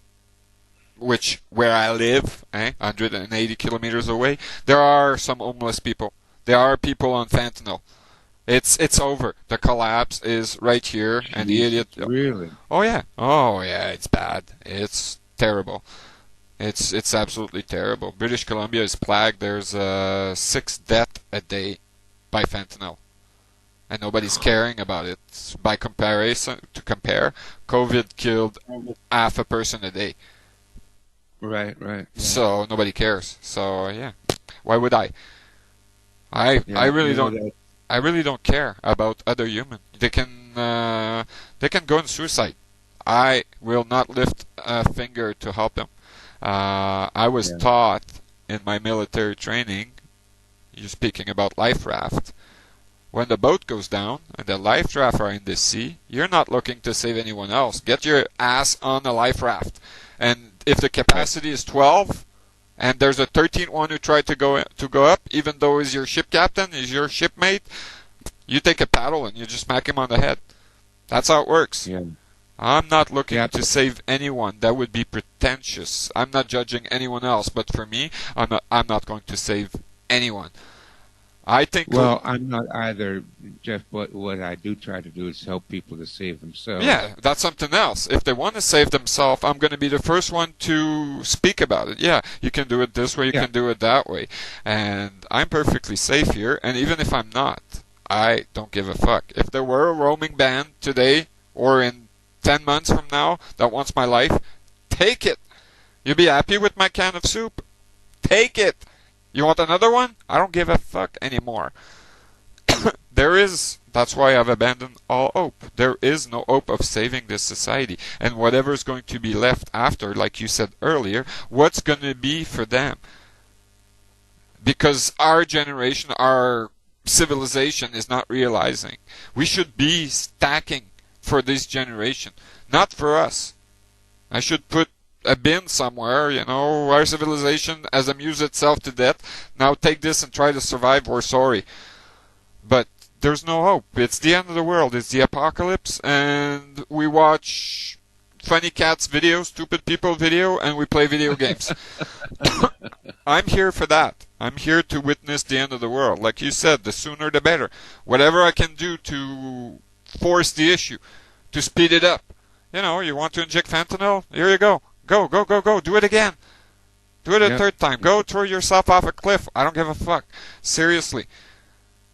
where I live, 180 kilometers away, there are some homeless people. There are people on fentanyl. It's over. The collapse is right here, and the idiot. Really? Oh yeah, it's bad. It's terrible. It's absolutely terrible. British Columbia is plagued. There's 6 deaths a day by fentanyl, and nobody's caring about it. By comparison, COVID killed half a person a day. Right. Yeah. So nobody cares. So yeah, why would I? I really don't. I really don't care about other humans. They can go in suicide. I will not lift a finger to help them. I was taught in my military training. You're speaking about life raft. When the boat goes down and the life raft are in the sea, you're not looking to save anyone else. Get your ass on the life raft. And if the capacity is 12, and there's a 13th one who tried to go up, even though he's your ship captain, he's your shipmate, you take a paddle and you just smack him on the head. That's how it works. Yeah. I'm not looking to save anyone. That would be pretentious. I'm not judging anyone else, but for me, I'm not going to save anyone. I think. Well, I'm not either, Jeff, but what I do try to do is help people to save themselves. Yeah, that's something else. If they want to save themselves, I'm going to be the first one to speak about it. Yeah, you can do it this way, you Yeah. can do it that way. And I'm perfectly safe here, and even if I'm not, I don't give a fuck. If there were a roaming band today or in 10 months from now that wants my life, take it. You be happy with my can of soup? Take it. You want another one? I don't give a fuck anymore. That's why I've abandoned all hope. There is no hope of saving this society. And whatever's going to be left after, like you said earlier, what's going to be for them? Because our generation, our civilization is not realizing. We should be stacking for this generation, not for us. I should put a bin somewhere, our civilization has amused itself to death. Now take this and try to survive, we're sorry. But there's no hope. It's the end of the world. It's the apocalypse, and we watch funny cats video, stupid people video, and we play video games. I'm here for that. I'm here to witness the end of the world. Like you said, the sooner the better. Whatever I can do to force the issue, to speed it up. You want to inject fentanyl? Here you go. Go, go, go, go. Do it again. Do it a third time. Go throw yourself off a cliff. I don't give a fuck. Seriously.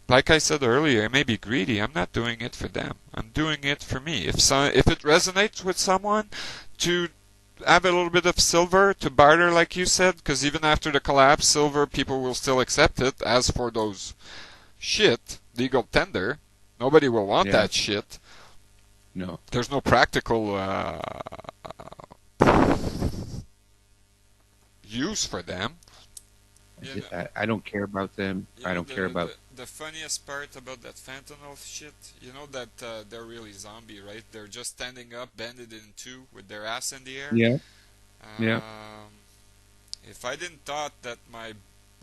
Like I said earlier, I may be greedy. I'm not doing it for them. I'm doing it for me. If it resonates with someone, to have a little bit of silver to barter, like you said, because even after the collapse, silver people will still accept it. As for those shit, legal tender, nobody will want that shit. No. There's no practical use for them. I don't care about them. I don't care about... The funniest part about that fentanyl shit, that they're really zombie, right? They're just standing up, bended in two, with their ass in the air. Yeah. Yeah. If I didn't thought that my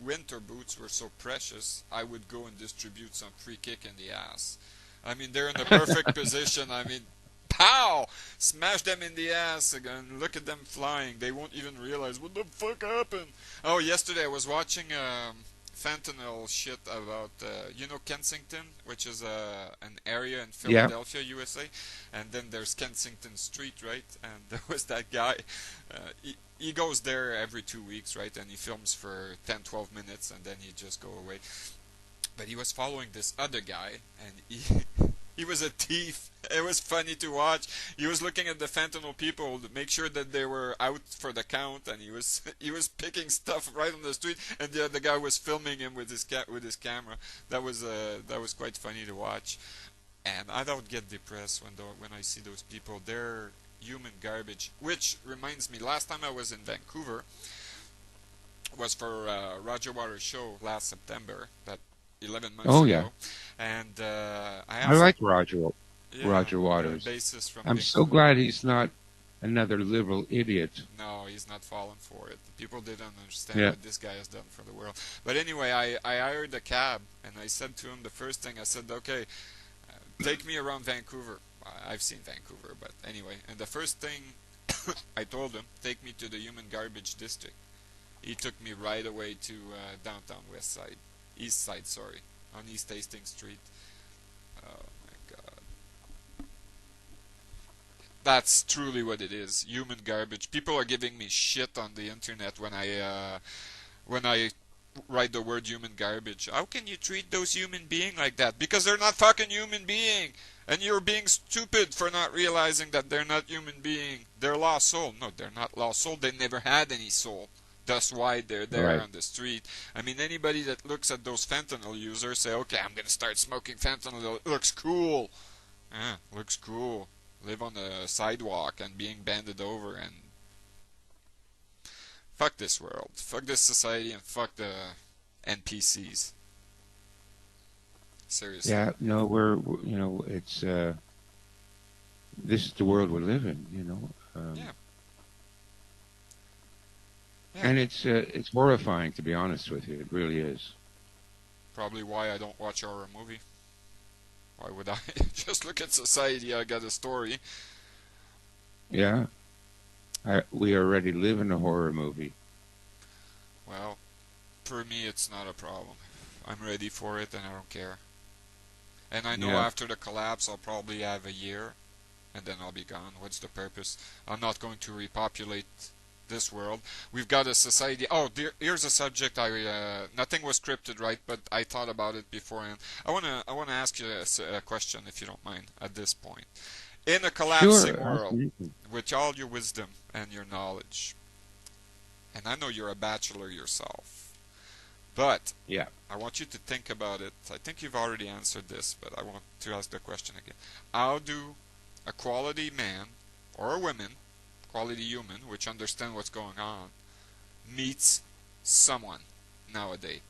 winter boots were so precious, I would go and distribute some free kick in the ass. I mean, they're in the perfect position. I mean, pow! Smash them in the ass again. Look at them flying. They won't even realize what the fuck happened. Oh, yesterday I was watching fentanyl shit about, Kensington, which is an area in Philadelphia, USA. And then there's Kensington Street, right? And there was that guy. He goes there every 2 weeks, right? And he films for 10, 12 minutes, and then he just go away. But he was following this other guy, and he was a thief. It was funny to watch. He was looking at the fentanyl people to make sure that they were out for the count, and he was picking stuff right on the street, and the other guy was filming him with his camera. That was quite funny to watch. And I don't get depressed when I see those people. They're human garbage. Which reminds me, last time I was in Vancouver was for Roger Waters' show last September. That 11 months ago. Yeah. And I like Roger Waters. Bassist from I'm so glad he's not another liberal idiot. No, he's not falling for it. People didn't understand what this guy has done for the world. But anyway, I hired a cab, and I said to him the first thing, I said, okay, take me around Vancouver. I've seen Vancouver, but anyway. And the first thing I told him, take me to the human garbage district. He took me right away to downtown East Side, on East Hastings Street. Oh my God. That's truly what it is. Human garbage. People are giving me shit on the internet when I write the word human garbage. How can you treat those human beings like that? Because they're not fucking human being. And you're being stupid for not realizing that they're not human being. They're lost soul. No, they're not lost soul. They never had any soul. That's why they're there on the street. I mean, anybody that looks at those fentanyl users say, okay, I'm going to start smoking fentanyl. It looks cool. Looks cool. Live on the sidewalk and being banded over and... Fuck this world. Fuck this society and fuck the NPCs. Seriously. Yeah, no, it's... this is the world we live in, Yeah. And it's horrifying, to be honest with you. It really is. Probably why I don't watch horror movie. Why would I? Just look at society. I got a story. Yeah. We already live in a horror movie. Well, for me, it's not a problem. I'm ready for it, and I don't care. And I know Yeah. after the collapse, I'll probably have a year, and then I'll be gone. What's the purpose? I'm not going to repopulate this world. We've got a society. Oh, here's a subject. Nothing was scripted, right? But I thought about it beforehand. I wanna ask you a question, if you don't mind, at this point. In a collapsing Sure. world, Absolutely. with all your wisdom and your knowledge, and I know you're a bachelor yourself, but Yeah. I want you to think about it. I think you've already answered this, but I want to ask the question again. How do a quality man or a woman, quality human, which understand what's going on, meets someone nowadays?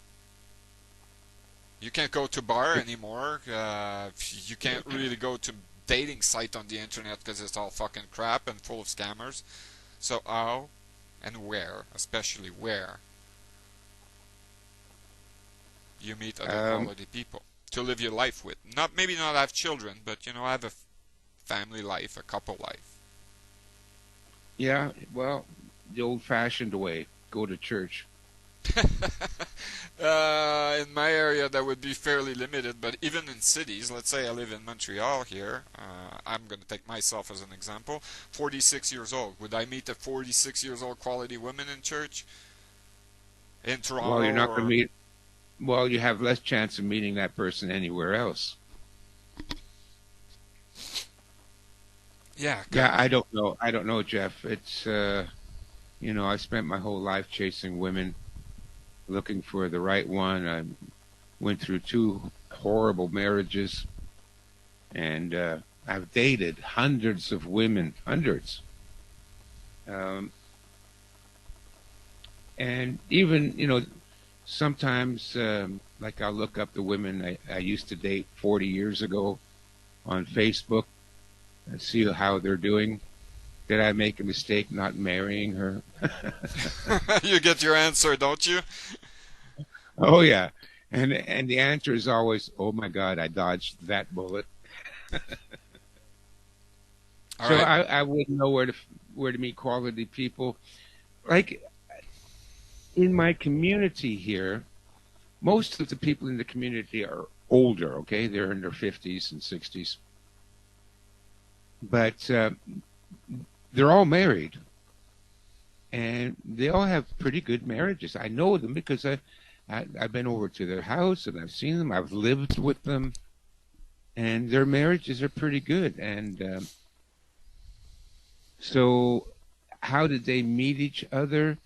You can't go to bar anymore. You can't really go to dating site on the internet because it's all fucking crap and full of scammers. So how and where, especially where, you meet other quality people to live your life with? Maybe not have children, but have a family life, a couple life. Yeah. Well, the old-fashioned way, go to church. In my area, that would be fairly limited, but even in cities, let's say I live in Montreal here, I'm going to take myself as an example, 46 years old. Would I meet a 46 years old quality woman in church? In Toronto? Well, you're not going to meet. Well, you have less chance of meeting that person anywhere else. Yeah. Yeah, I don't know. I don't know, Jeff. It's I spent my whole life chasing women, looking for the right one. I went through 2 horrible marriages, and I've dated hundreds of women, hundreds. And even, sometimes, like I'll look up the women I used to date 40 years ago on Facebook and see how they're doing. Did I make a mistake not marrying her? You get your answer, don't you? Oh yeah, and the answer is always, "Oh my God, I dodged that bullet." All So right. I wouldn't know where to meet quality people. Like in my community here, most of the people in the community are older. Okay, they're in their 50s and 60s, but they're all married, and they all have pretty good marriages. I know them because I've been over to their house and I've seen them. I've lived with them, and their marriages are pretty good. And so, how did they meet each other?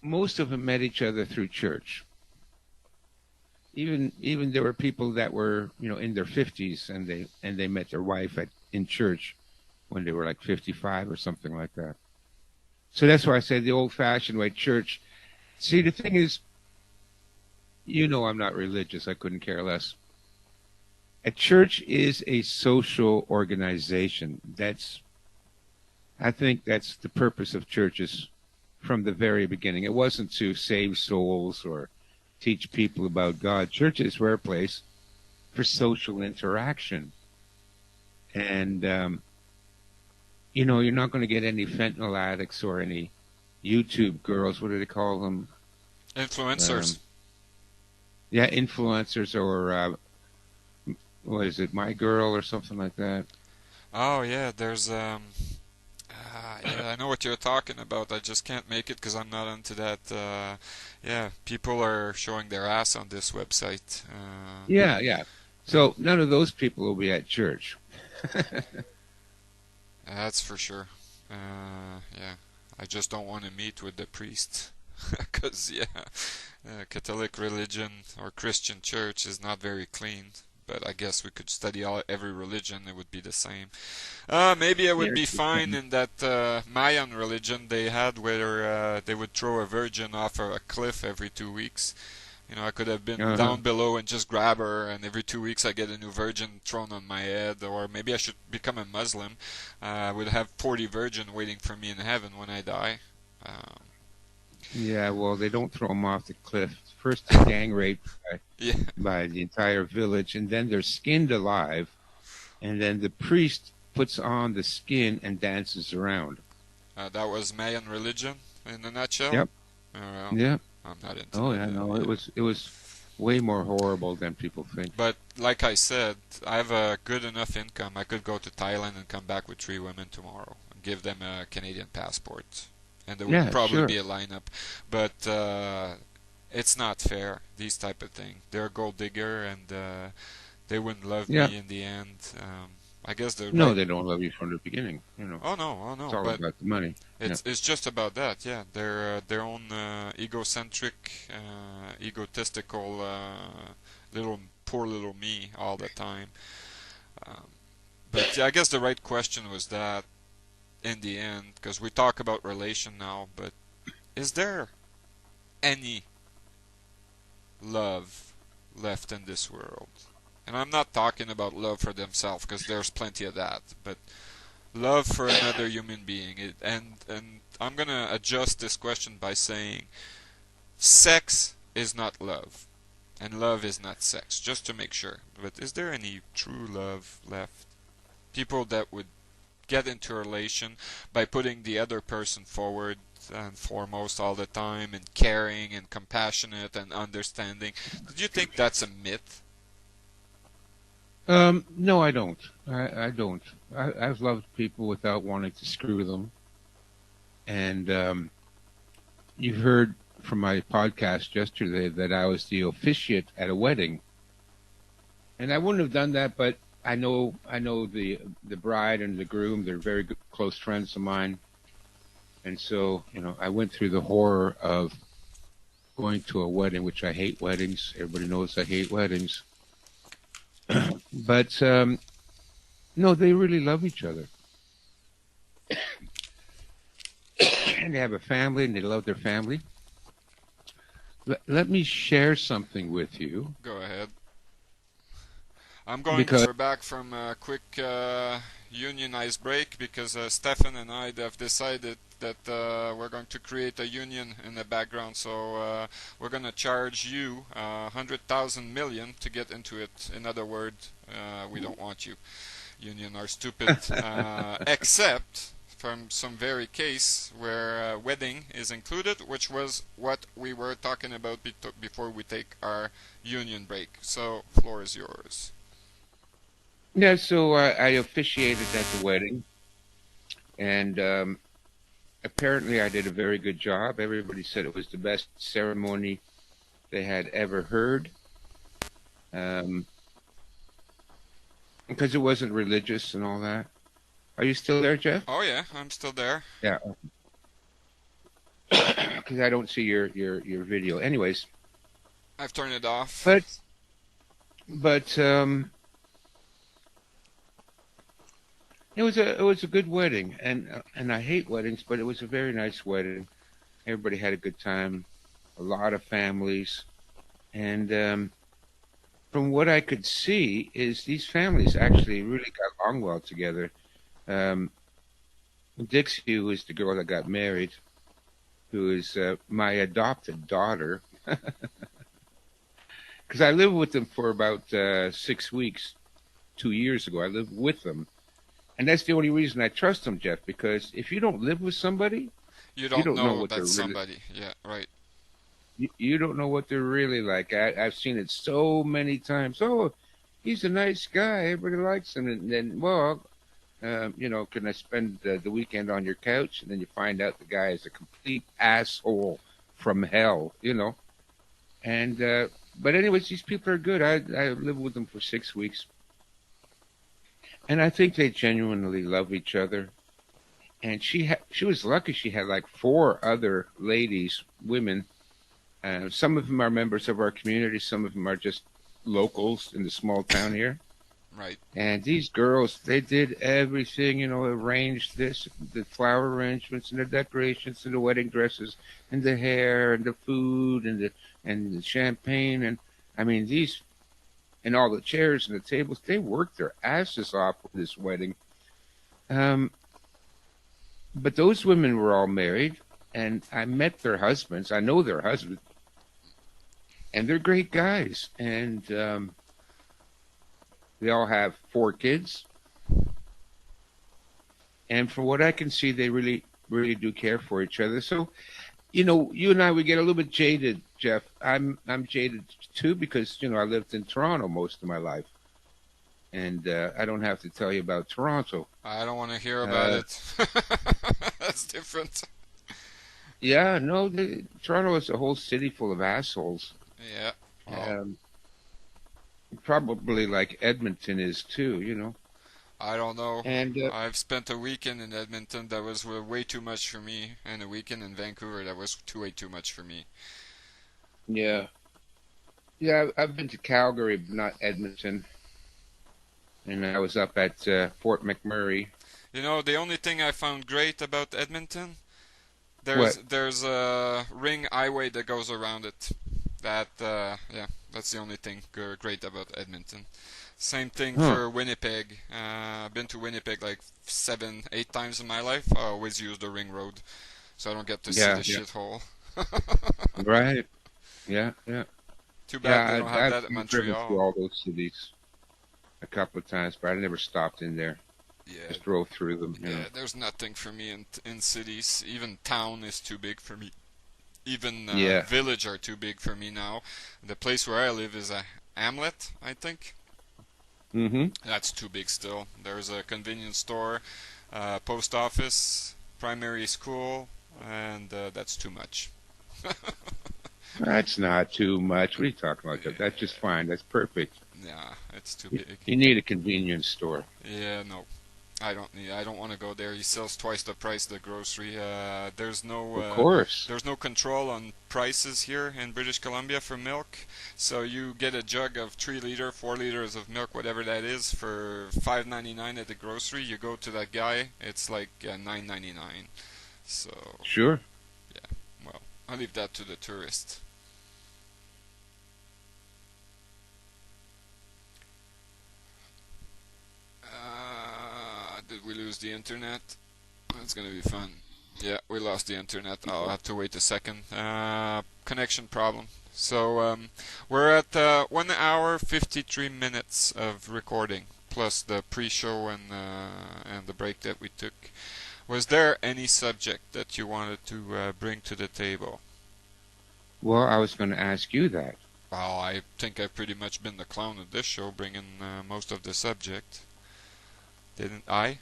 Most of them met each other through church. Even there were people that were in their 50s and they met their wife in church when they were like 55 or something like that. So that's why I say the old-fashioned way, church. See, the thing is, I'm not religious. I couldn't care less. A church is a social organization. I think that's the purpose of churches from the very beginning. It wasn't to save souls or teach people about God. Churches were a place for social interaction. And, you're not going to get any fentanyl addicts or any YouTube girls. What do they call them? Influencers. Yeah, influencers or, what is it, My Girl or something like that. Oh yeah, there's yeah, I know what you're talking about. I just can't make it because I'm not into that. Yeah, people are showing their ass on this website. Yeah. So none of those people will be at church. That's for sure. Yeah, I just don't want to meet with the priest because Catholic religion or Christian church is not very clean. But I guess we could study every religion; it would be the same. Maybe I would be fine in that Mayan religion they had, where they would throw a virgin off a cliff every 2 weeks. I could have been down below and just grab her, and every 2 weeks I get a new virgin thrown on my head. Or maybe I should become a Muslim. I would have 40 virgin waiting for me in heaven when I die. Yeah, well, they don't throw them off the cliff. First, they're gang raped by the entire village, and then they're skinned alive, and then the priest puts on the skin and dances around. That was Mayan religion in a nutshell? Yep. Oh, well. Yeah. I'm not into Oh that. yeah, no, it was way more horrible than people think. But like I said, I have a good enough income. I could go to Thailand and come back with 3 women tomorrow and give them a Canadian passport, and there would Yeah, probably sure. be a lineup. But it's not fair. These type of thing. They're a gold digger, and they wouldn't love Yeah. me in the end. I guess the No, right. they don't love you from the beginning. Oh no, oh It's no. all But about the money. Yeah. it's just about that. Yeah, they're their own egocentric, egotistical little poor little me all the time. Um, but yeah, I guess the right question was that in the end, because we talk about relation now, but is there any love left in this world? And I'm not talking about love for themselves, because there's plenty of that, but love for another human being. And I'm gonna adjust this question by saying sex is not love, and love is not sex, just to make sure. But is there any true love left? People that would get into a relation by putting the other person forward and foremost all the time, and caring and compassionate and understanding. Do you think that's a myth? No, I don't. I don't. I've loved people without wanting to screw them. And you heard from my podcast yesterday that I was the officiate at a wedding, and I wouldn't have done that, but I know the bride and the groom. They're very good, close friends of mine, and so I went through the horror of going to a wedding, which I hate weddings. Everybody knows I hate weddings, but no, they really love each other, and they have a family, and they love their family. Let me share something with you. Go ahead. I'm going Because we're back from a quick unionized break because Stefan and I have decided that we're going to create a union in the background, so we're going to charge you 100,000 million to get into it. In other words, we don't want you. Union are stupid, except from some very case where wedding is included, which was what we were talking about before we take our union break. So, floor is yours. yeah, so I officiated at the wedding, and apparently I did a very good job. Everybody said it was the best ceremony they had ever heard, um, because it wasn't religious and all that. Are you still there, Jeff? Oh yeah, I'm still there. Yeah, because I don't see your video. Anyways, I've turned it off. but it was a good wedding, and I hate weddings, but it was a very nice wedding. Everybody had a good time, a lot of families, and from what I could see, is these families actually really got along well together. Um, Dixie, who is the girl that got married, who is my adopted daughter, because I lived with them for about 6 weeks, 2 years ago. I lived with them. And that's the only reason I trust them, Jeff, because if you don't live with somebody, You don't don't know know what they're that's really- somebody. Yeah, right. you don't know what they're really like. I've seen it so many times. Oh, he's a nice guy. Everybody likes him. And then, well, can I spend the weekend on your couch? And then you find out the guy is a complete asshole from hell. And, but anyways, these people are good. I lived with them for 6 weeks. And I think they genuinely love each other. And she was lucky. She had like 4 other ladies, women. Some of them are members of our community. Some of them are just locals in the small town here. Right. And these girls, they did everything, arranged this, the flower arrangements and the decorations and the wedding dresses and the hair and the food and the champagne. And I mean, and all the chairs and the tables, they worked their asses off for this wedding. But those women were all married, and I met their husbands. I know their husbands, and they're great guys. And they all have 4 kids. And from what I can see, they really, really do care for each other. So You know, you and I we get a little bit jaded, Jeff. I'm jaded too because I lived in Toronto most of my life, and I don't have to tell you about Toronto. I don't want to hear about it. That's different. Yeah, no, Toronto is a whole city full of assholes. Yeah. Well, Um, Probably like Edmonton is too, I don't know. And I've spent a weekend in Edmonton that was way too much for me, and a weekend in Vancouver that was way too much for me. yeah, yeah, I've been to Calgary, but not Edmonton, and I was up at Fort McMurray. You know, the only thing I found great about Edmonton, there's What? there's a ring highway that goes around it. That yeah, that's the only thing great about Edmonton. Same thing Huh? for Winnipeg. I've been to Winnipeg like 7, 8 times in my life. I always use the ring road, so I don't get to see Yeah, the yeah, shithole. right. Yeah, yeah, Too bad they yeah. don't have that in I've driven through Montreal. all those cities a couple of times, but I never stopped in there. Yeah, Just drove through them. yeah. There's nothing for me in cities. Even town is too big for me. Even Yeah. village are too big for me now. The place where I live is a hamlet, I think. Mm-hmm. That's too big still. There's a convenience store, post office, primary school, and that's too much. That's not too much. What are you talking about? That's just fine. That's perfect. Yeah, it's too You, big. you need a convenience store. Yeah, no. I don't want to go there. He sells twice the price of the grocery. Of course. There's no control on prices here in British Columbia for milk. So you get a jug of 3 liter, 4 liters of milk, whatever that is, for $5.99 at the grocery. You go to that guy, it's like $9.99. So Sure. yeah, well, I'll leave that to the tourist. Did we lose the internet? That's gonna be fun. Yeah, we lost the internet. I'll have to wait a second. Connection problem. So we're at 1 hour 53 minutes of recording, plus the pre-show and the break that we took. Was there any subject that you wanted to bring to the table? Well, I was going to ask you that. Well, I think I've pretty much been the clown of this show, bringing most of the subject. Didn't I?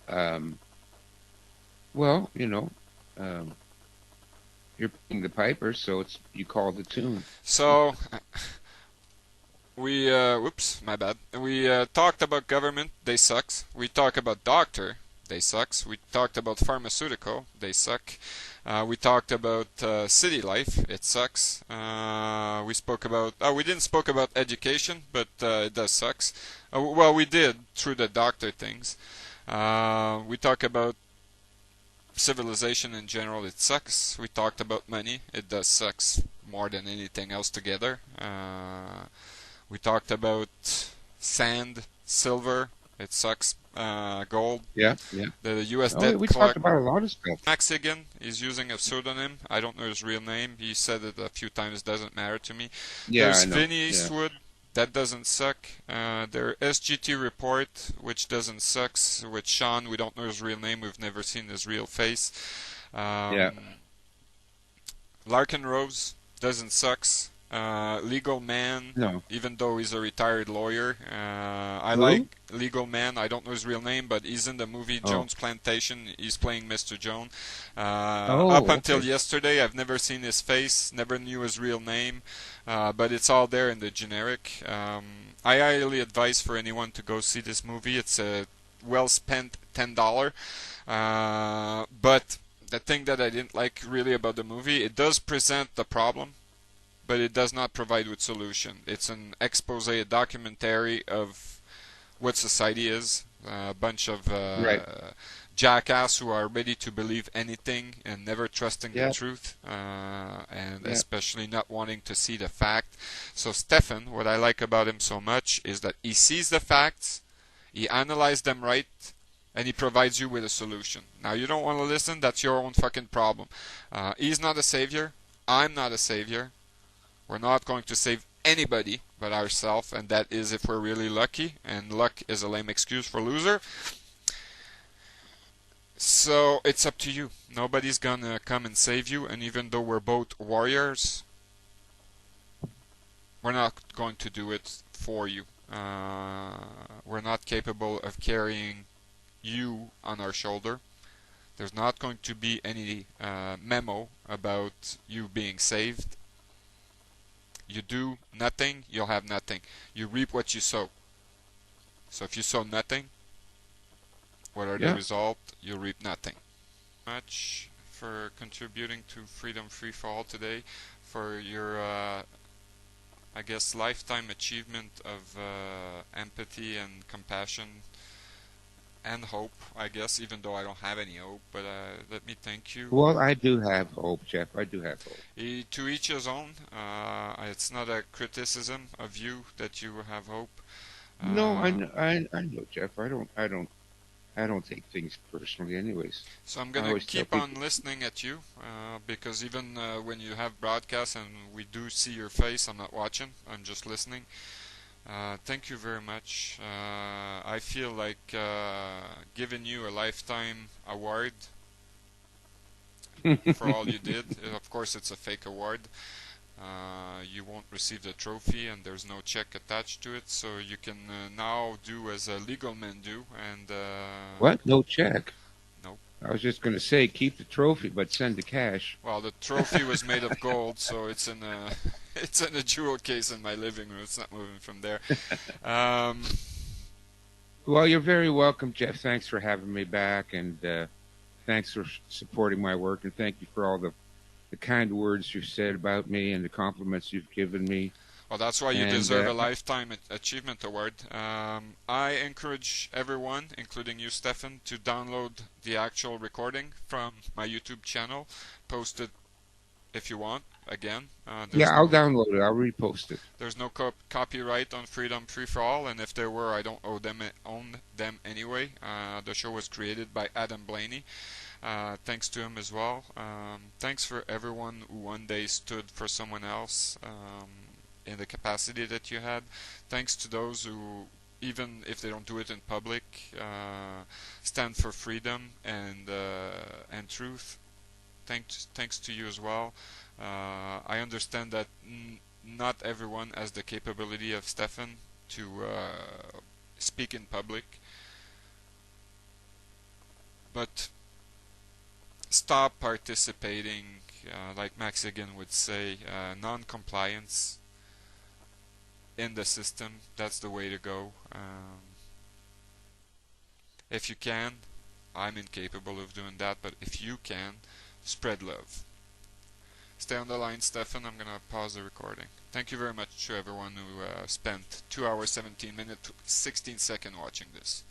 Um, well, you're paying the piper, so you call the tune. So, we, whoops, my bad. We talked about government, they sucks. We talked about doctor, they sucks. We talked about pharmaceutical, they suck. We talked about city life, it sucks. We spoke about, we didn't spoke about education, but it does sucks. Well, we did through the doctor things. We talk about civilization in general, it sucks. We talked about money, it does sucks more than anything else together. We talked about sand, silver, it sucks. Gold. Yeah, yeah. The U.S. Oh, debt we clock. talked about a lot of stuff. Mexican is using a pseudonym. I don't know his real name. He said it a few times. Doesn't matter to me. Yeah, There's I know. Vinny Yeah. Eastwood. That doesn't suck. Their SGT report, which doesn't suck. With Sean, we don't know his real name. We've never seen his real face. Yeah. Larkin Rose doesn't sucks. Legal Man, No. even though he's a retired lawyer. I Who? like Legal Man. I don't know his real name, but he's in the movie Oh. Jones Plantation. He's playing Mr. Jones. Oh, Up until okay. yesterday, I've never seen his face, never knew his real name, but it's all there in the generic. I highly advise for anyone to go see this movie. It's a well spent $10. But the thing that I didn't like really about the movie, it does present the problem, but it does not provide with solution. It's an expose, a documentary of what society is. A bunch of Right. jackass who are ready to believe anything and never trusting Yeah. the truth, and Yeah. especially not wanting to see the fact. So Stefan, what I like about him so much is that he sees the facts, he analyzes them right, and he provides you with a solution. Now you don't want to listen, that's your own fucking problem. He's not a savior, I'm not a savior. We're not going to save anybody but ourselves, and that is if we're really lucky, and luck is a lame excuse for loser. So it's up to you. Nobody's gonna come and save you, and even though we're both warriors, we're not going to do it for you. We're not capable of carrying you on our shoulder. There's not going to be any memo about you being saved. You do nothing, you'll have nothing. You reap what you sow. So if you sow nothing, what are the Yeah. result? You reap nothing. Much for contributing to Freedom Free for All today, for your I guess lifetime achievement of empathy and compassion and hope, I guess, even though I don't have any hope, but let me thank you. Well, I do have hope, Jeff. I do have hope. To each his own. It's not a criticism of you that you have hope. No, I know, Jeff. I don't take things personally, anyways. So I'm I gonna always tell keep on people- listening at you because even when you have broadcasts and we do see your face, I'm not watching. I'm just listening. Thank you very much. I feel like giving you a lifetime award for all you did. Of course, it's a fake award. You won't receive the trophy, and there's no check attached to it. So you can now do as a legal men do, and What? No check. No. I was just going to say keep the trophy, but send the cash. Well, the trophy was made of gold, so it's in a it's in a jewel case in my living room. It's not moving from there. Um, Well, you're very welcome, Jeff. Thanks for having me back, and thanks for supporting my work, and thank you for all the kind words you've said about me and the compliments you've given me. Well, that's why you And, deserve a Lifetime Achievement Award. I encourage everyone, including you, Stefan, to download the actual recording from my YouTube channel. Post it if you want. Again, Yeah, I'll download it. I'll repost it. there's no copyright on Freedom Free for All, and if there were, I don't own them anyway. The show was created by Adam Blaney. Thanks to him as well. Thanks for everyone who one day stood for someone else in the capacity that you had. Thanks to those who, even if they don't do it in public, stand for freedom and truth. Thanks to you as well. I understand that not everyone has the capability of Stefan to speak in public, but stop participating, like Max Higgin would say, non-compliance in the system. That's the way to go. If you can, I'm incapable of doing that, but if you can, spread love. Stay on the line, Stefan. I'm gonna pause the recording. Thank you very much to everyone who spent 2 hours, 17 minutes, 16 seconds watching this.